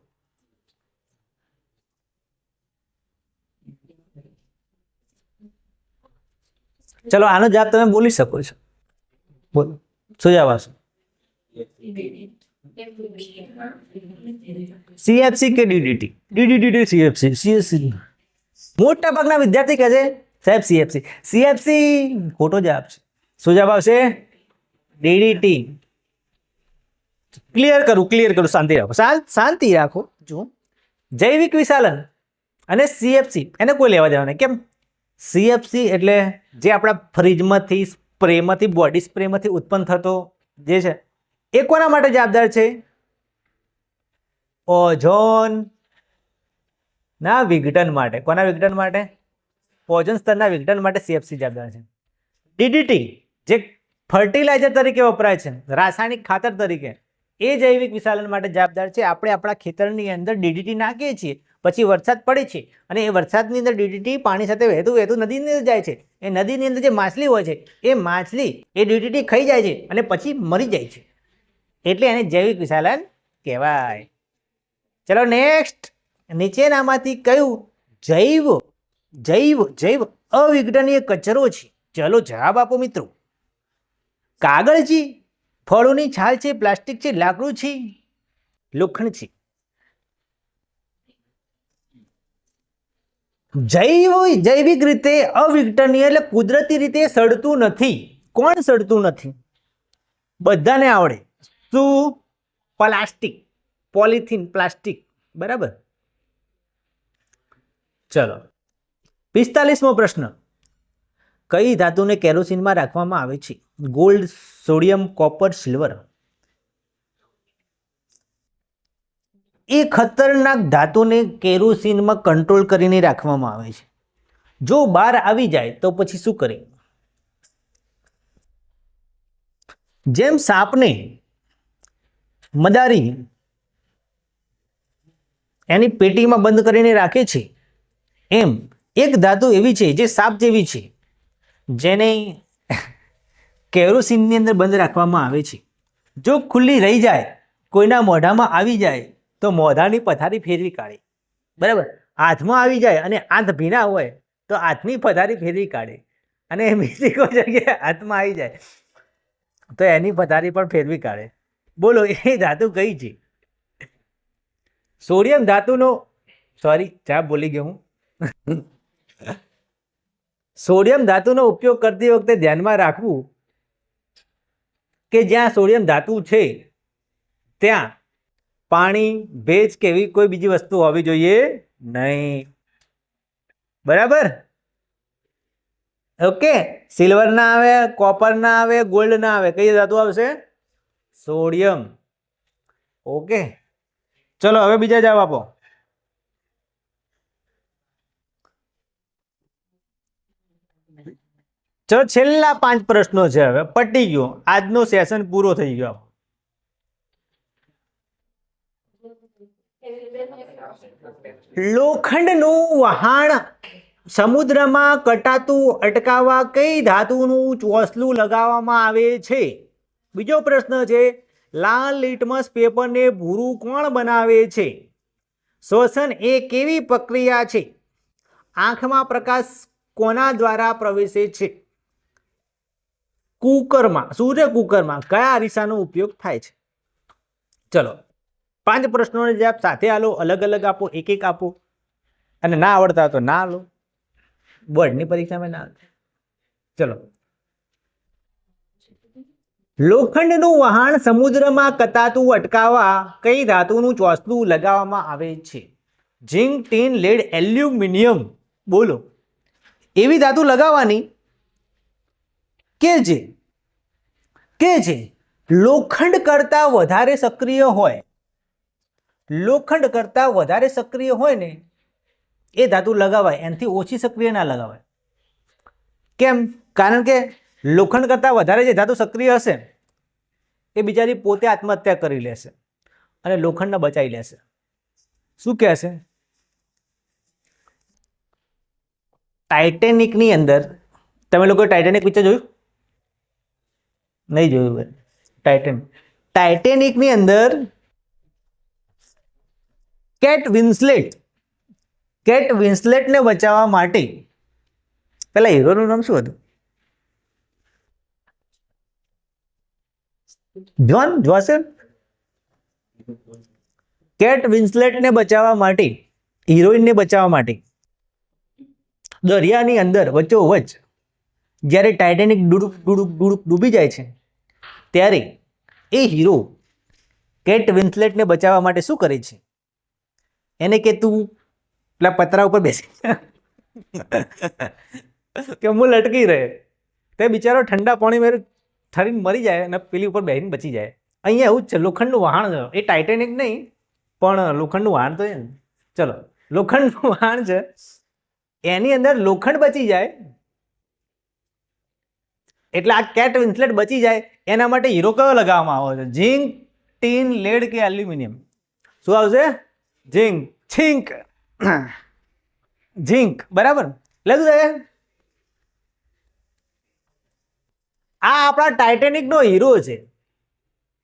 ચલો આનો જવાબ તમે બોલી શકો છો. બોલો શું જવાબ આવશે? CFC કે DDT? DDT, CFC. CFC મોટા ભાગના વિદ્યાર્થી કહે છે સાહેબ CFC. CFC ખોટો જવાબ છે. શું જવાબ આવશે? DDT. ક્લિયર કરું. શાંતિ રાખો, શાંતિ રાખો. જો જૈવિક વિશાલન અને CFC એને કોઈ લેવા દેવા નહીં. કેમ? CFC એટલે જે આપણા ફ્રીજમાંથી, સ્પ્રેમાંથી, બોડી સ્પ્રેમાંથી ઉત્પન્ન થતો જે છે એ કોના માટે જવાબદાર છે? ઓઝોન ના વિઘટન માટે. કોના વિઘટન માટે? ઓઝોન સ્તરના વિઘટન માટે CFC જવાબદાર છે. DDT જે ફર્ટિલાઇઝર તરીકે વપરાય છે, રાસાયણિક ખાતર તરીકે, એ જૈવિક વિશાલન માટે જવાબદાર છે. આપણે આપણા ખેતરની અંદર DDT નાખીએ છીએ, પછી વરસાદ પડે છે અને એ વરસાદની અંદર DDT પાણી સાથે વહેતું નદીની અંદર જાય છે. એ નદીની અંદર જે માછલી હોય છે એ માછલી એ DDT ખાઈ જાય છે અને પછી મરી જાય છે, એટલે એને જૈવિક વિશાલન કહેવાય. ચલો નેક્સ્ટ. નીચેનામાંથી કયું જૈવ અવિઘટનીય કચરો છે? ચલો જવાબ આપો મિત્રો. કાગળ છે, ફળોની છાલ છે, પ્લાસ્ટિક છે, લાકડું છે, લોખંડ છે? જૈવિક રીતે અવિઘટનીય એટલે કુદરતી રીતે સડતું નથી. કોણ સડતું નથી? બધાને આવડે. શું? પ્લાસ્ટિક. પોલિથીન પ્લાસ્ટિક, બરાબર. ચલો 45મો પ્રશ્ન, કઈ ધાતુને કેરોસીનમાં રાખવામાં આવે છે? Gold, sodium, copper, silver. એ ખતરનાક ધાતુને કેરોસીનમાં કંટ્રોલ કરીને રાખવામાં આવે છે. જો બહાર આવી જાય તો પછી શું કરે? જેમ સાપને મદારી એની પેટીમાં બંધ કરીને રાખે છે, એમ એક ધાતુ એવી છે જે સાપ જેવી છે, જેને કેરોસીનની અંદર બંધ રાખવામાં આવે છે. જો ખુલ્લી રહી જાય, કોઈના મોઢામાં આવી જાય તો મોઢાની પથારી ફેરવી કાઢે, બરાબર. હાથમાં આવી જાય અને હાથ ભીના હોય તો હાથની પથારી ફેરવી કાઢે, અને બીજી કોઈ જગ્યાએ હાથમાં આવી જાય તો એની પથારી પણ ફેરવી કાઢે. બોલો એ ધાતુ કઈ છે? સોડિયમ ધાતુનો, સોરી ચા બોલી ગયો હું. સોડિયમ ધાતુનો ઉપયોગ કરતી વખતે ધ્યાનમાં રાખવું કે જ્યાં સોડિયમ ધાતુ છે ત્યાં પાણી, ભેજ કે એવી કોઈ બીજી વસ્તુ હોવી જોઈએ નહીં, બરાબર. ઓકે, સિલ્વર ના આવે, કોપર ના આવે, ગોલ્ડ ના આવે, કઈ ધાતુ આવશે? સોડિયમ. ઓકે, ચલો હવે બીજા જવાબ આપો. ચલો છેલ્લા 5 પ્રશ્નો છે, હવે પટી ગયો, આજનો સેશન પૂરો થઈ ગયો. લોખંડનું વહાણ સમુદ્રમાં કટાતું અટકાવવા કઈ ધાતુનું ચોસલું લગાવવામાં આવે છે? બીજો પ્રશ્ન છે, લાલ લિટમસ પેપરને ભૂરું કોણ બનાવે છે? શ્વસન એ કેવી પ્રક્રિયા છે? આંખમાં પ્રકાશ કોના દ્વારા પ્રવેશે છે? કુકરમાં, સૂર્ય કુકરમાં કયા અરીસાનો ઉપયોગ થાય છે? ચલો 5 પ્રશ્નોને જવાબ સાથે આલો, અલગ અલગ આપો, એક એક આપો, અને ના આવડતા તો ના લો, બોર્ડની પરીક્ષામાં ના. ચલો, લોખંડનું વહાણ સમુદ્રમાં કતાતું અટકાવવા કઈ ધાતુનું ચોસલું લગાવવામાં આવે છે? Zinc, tin, lead, aluminium. બોલો એવી ધાતુ લગાવવાની કે જે લોખંડ કરતા વધારે સક્રિય હોય. લોખંડ કરતા વધારે સક્રિય હોય ને એ ધાતુ લગાવાય, એનાથી ઓછી સક્રિય ના લગાવાય. કેમ? કારણ કે લોખંડ કરતા વધારે જે ધાતુ સક્રિય હશે એ બિચારી પોતે આત્મહત્યા કરી લેશે અને લોખંડને બચાવી લેશે. શું કહેશે? ટાઇટેનિકની અંદર, તમે લોકો ટાઇટેનિક પિક્ચર જોયું? નહીં જોયું? ટાઇટેનિકની અંદર કેટ વિન્સલેટને બચાવવા માટે, પેલા હીરોનું નામ શું હતું? જોસેફ. કેટ વિન્સલેટને બચાવવા માટે, હિરોઈનને બચાવવા માટે દરિયાની અંદર વચ્ચોવચ્ચ જ્યારે ટાઇટેનિક ડૂબી જાય છે ત્યારે એ હીરો કેટ વિન્સલેટને બચાવવા માટે શું કરે છે? એને કે તું પેલા પતરા ઉપર બેસી કે હું લટકી રહે, તે બિચારો ઠંડા પાણી મેં ઠરીને મરી જાય અને પેલી ઉપર બેસીને બચી જાય. અહીંયા એવું જ છે, લોખંડનું વહાણ છે. એ ટાઇટેનિક નહીં પણ લોખંડનું વહાણ તો છે ને. ચલો, લોખંડનું વહાણ છે, એની અંદર લોખંડ બચી જાય એટલે આ કેટ વિન્સલેટ બચી જાય, એના માટે હીરો કયો લગાવવામાં આવે છે? ઝિંક, ટીન, લેડ કે એલ્યુમિનિયમ? શું આવશે? ઝિંક, બરાબર. લખું છે આ આપણા ટાઇટેનિકનો હીરો છે,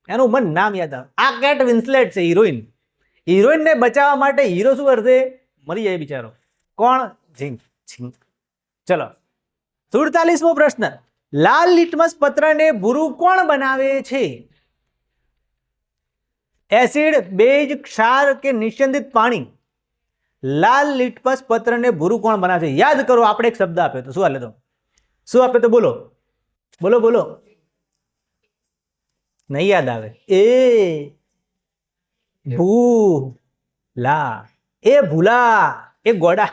એનું મને નામ યાદ આવે. આ કેટ વિન્સલેટ છે, હિરોઈન. હિરોઈનને બચાવવા માટે હીરો શું કરશે? મરી જાય બિચારો. કોણ? ઝિંક. ચલો 47મો પ્રશ્ન, લાલ લિટમસ પત્રને ભૂરું કોણ બનાવે છે? એસિડ, બેઝ, ક્ષાર કે નિસ્યંદિત પાણી? લાલ લિટમસ પત્રને ભૂરું કોણ બનાવે છે? યાદ કરો, આપણે એક શબ્દ આપ્યો તો, શું હાલે તો? શું આપ્યો તો? બોલો બોલો બોલો. નહીં યાદ આવે? ભૂલા, એ ભૂલા, એ ગોડા.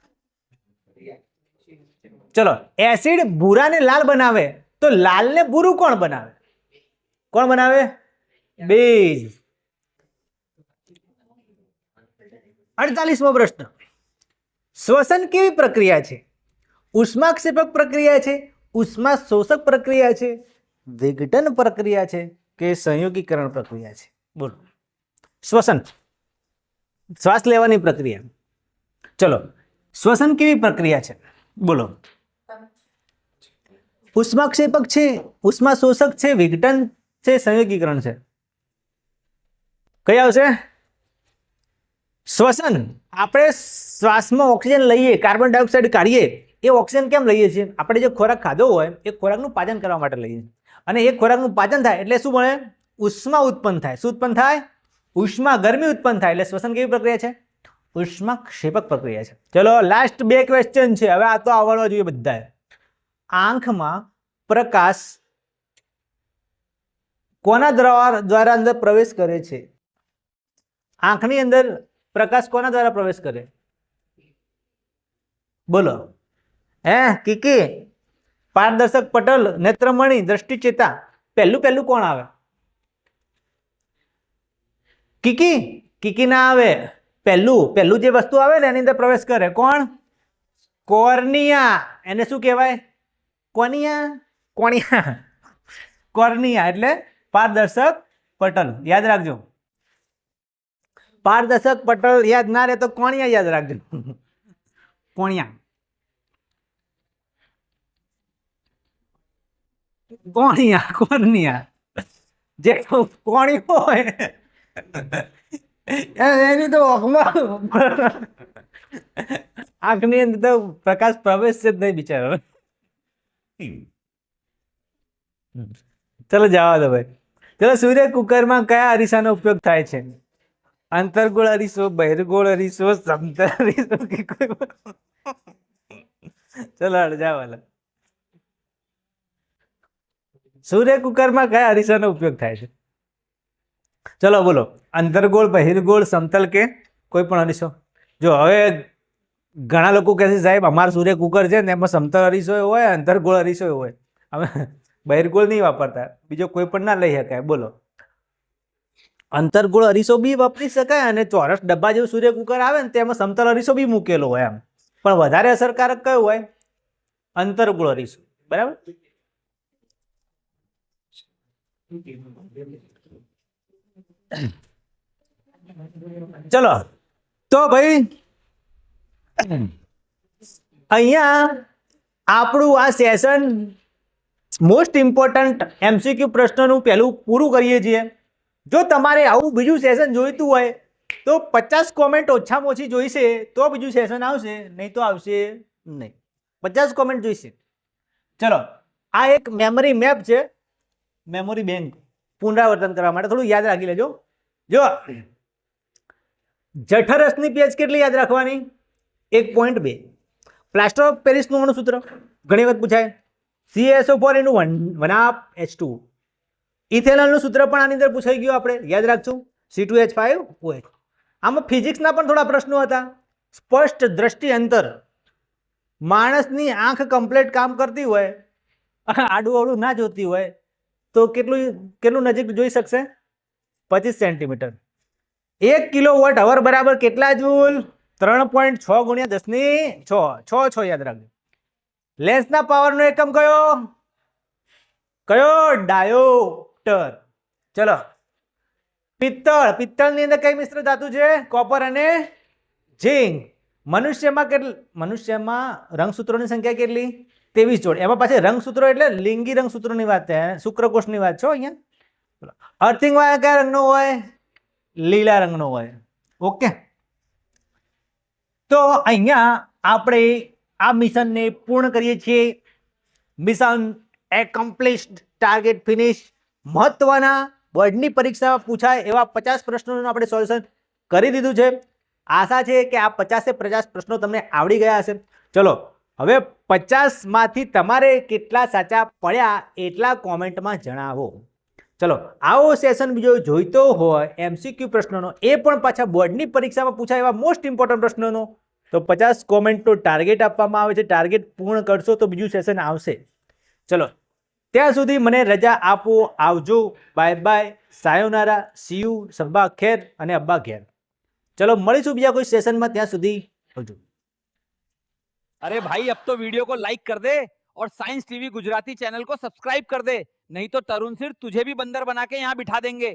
ચલો, એસિડ ભૂરાને લાલ બનાવે તો લાલને ભૂરું કોણ બનાવે? કોણ બનાવે? બેઝ. 48મો પ્રશ્ન. શ્વસન કેવી પ્રક્રિયા છે? ઉષ્માક્ષેપક પ્રક્રિયા છે, ઉષ્મા શોષક પ્રક્રિયા છે, વિઘટન પ્રક્રિયા છે કે સંયોગીકરણ પ્રક્રિયા છે? બોલો. શ્વસન, શ્વાસ લેવાની પ્રક્રિયા. ચલો, શ્વસન કેવી પ્રક્રિયા છે? બોલો. ઉષ્માક્ષેપક છે, ઉષ્મા શોષક છે, વિઘટન છે, સંયોગીકરણ છે? કઈ આવશે? શ્વસન. આપણે શ્વાસમાં ઓક્સિજન લઈએ, કાર્બન ડાયોક્સાઇડ કાઢીએ, એ ઓક્સિજન કેમ લઈએ છીએ? આપણે જે ખોરાક ખાધો હોય એ ખોરાકનું પાચન કરવા માટે લઈએ, અને એ ખોરાકનું પાચન થાય એટલે શું બને? ઉષ્મા ઉત્પન્ન થાય. શું ઉત્પન્ન થાય? ઉષ્મા, ગરમી ઉત્પન્ન થાય. એટલે શ્વસન કેવી પ્રક્રિયા છે? ઉષ્માક્ષેપક પ્રક્રિયા છે. ચલો, લાસ્ટ 2 ક્વેશ્ચન છે, હવે આ તો આવડવા જોઈએ બધાએ. આંખમાં પ્રકાશ કોના દ્વારા અંદર પ્રવેશ કરે છે? આંખની અંદર પ્રકાશ કોના દ્વારા પ્રવેશ કરે? બોલો. કીકી, પારદર્શક પટલ, નેત્રમણી, દ્રષ્ટિચેતા. પહેલું કોણ આવે? કીકી ના આવે. પહેલું જે વસ્તુ આવે ને એની અંદર પ્રવેશ કરે કોણ? કોર્નિયા. એને શું કહેવાય? કોર્નિયા એટલે પારદર્શક પટલ. યાદ રાખજો. પારદર્શક પટલ યાદ ના રહે તો કોણિયા યાદ રાખજો. કોણિયા જે કોણી હોય એની તો આંખની અંદર તો પ્રકાશ પ્રવેશ જ નહીં બિચારો. ચલો જવા દો ભાઈ. ચલો, સૂર્ય કુકરમાં કયા અરીસાનો ઉપયોગ થાય છે? અંતર્ગોળ અરીસો, બહિર્ગોળ અરીસો, સમતલ અરીસો કે કોઈ? ચલો જવા. સૂર્ય કુકરમાં કયા અરીસાનો ઉપયોગ થાય છે? ચલો બોલો. અંતર્ગોળ, બહિર્ગોળ, સમતલ કે કોઈ પણ અરીસો? જો હવે ઘણા લોકો કહે છે સાહેબ અમારું સૂર્ય કુકર છે ને એમાં સમતલ અરીસો હોય, અંતર્ગોળ અરીસો હોય, અમે બહિર્ગોળ નહીં વાપરતા, બીજો કોઈ પણ ના લઈ શકાય. બોલો. અંતર્ગોળ અરીસો બી વાપરી શકાય અને ચોરસ ડબ્બા જેવું સૂર્ય કુકર આવે ને તેમાં સમતલ અરીસો બી મૂકેલો હોય એમ, પણ વધારે અસરકારક કયો હોય? અંતર્ગોળ અરીસો. બરાબર. ચલો તો ભાઈ અહીંયા આપણું આ સેશન મોસ્ટ ઇમ્પોર્ટન્ટ MCQ પ્રશ્નોનું પહેલું પૂરું કરીએ છીએ. જો તમારે આવું બીજું સેશન જોઈતું હોય તો 50 કોમેન્ટ ઓછામાં ઓછી જોઈશે તો બીજું સેશન આવશે, નહીં તો આવશે નહીં. 50 કોમેન્ટ જોઈશે. ચલો, આ એક મેમરી મેપ છે, મેમરી બેંક પુનરાવર્તન કરવા માટે થોડું યાદ રાખી લેજો. જો જઠરસની પીએચ કેટલી યાદ રાખવાની? 1.2. પ્લાસ્ટર ઓફ પેરિસનું અણુ સૂત્ર ઘણી વખત પૂછાય, CaSO4 × 1H2. ઇથેનોલનું સૂત્ર પણ આની અંદર પૂછાઈ ગયું, આપણે યાદ રાખશું, C2H5OH. આમાં ફિઝિક્સના પણ થોડા પ્રશ્નો હતા. સ્પષ્ટ દ્રષ્ટિ અંતર, માણસની આંખ કમ્પ્લીટ કામ કરતી હોય, આડું અવળું ના જોતી હોય તો કેટલું નજીક જોઈ શકશે? 25 સેન્ટીમીટર. 1 કિલોવોટ અવર બરાબર કેટલા જૂલ? 3.6 × 10⁶ યાદ રાખજો. લેન્સના પાવરનો એકમ કયો? ડાયોપ્ટર. ચલો, પિત્તળની અંદર કઈ મિશ્ર ધાતુ છે? કોપર અને ઝિંક. મનુષ્યમાં રંગસૂત્રોની સંખ્યા કેટલી? 23 જોડ. એમાં પાછી રંગસૂત્રો એટલે લિંગી રંગસૂત્રોની વાત છે, શુક્રકોષની વાત છે અહીંયા. અર્થિંગ વાયર કયા રંગનો હોય? લીલા રંગનો હોય. ઓકે, તો અહીંયા આપણે આ મિશનને પૂર્ણ કરીએ છીએ. Mission accomplished, target finish. મહત્વના બોર્ડની પરીક્ષામાં પૂછાય એવા 50 પ્રશ્નોનું આપણે સોલ્યુશન કરી દીધું છે. આશા છે કે આ 50 પ્રશ્નો તમને આવડી ગયા હશે. ચલો, હવે 50માંથી તમારે કેટલા સાચા પડ્યા એટલા કોમેન્ટમાં જણાવો. ચલો આવો સેશન બીજો જોઈતો હોય MCQ પ્રશ્નોનો, એ પણ પાછા બોર્ડની પરીક્ષામાં પૂછાય એવા મોસ્ટ ઇમ્પોર્ટન્ટ પ્રશ્નોનો, તો 50 કોમેન્ટનો ટાર્ગેટ આપવામાં આવે છે. ટાર્ગેટ પૂર્ણ કરશો તો બીજું સેશન આવશે. ચલો ત્યાં સુધી મને રજા આપો. આવજો, બાય બાય, સાયોનારા, સી યુ, સબ્બા ખેર અને અબ્બા ઘેર. ચલો મળીશું બીજા કોઈ સેશનમાં, ત્યાં સુધી આવજો. अरे भाई अब तो वीडियो को लाइक कर दे और साइंस टीवी गुजराती चैनल को सब्सक्राइब कर दे, नहीं तो तरुण सिर तुझे भी बंदर बना के यहाँ बिठा देंगे.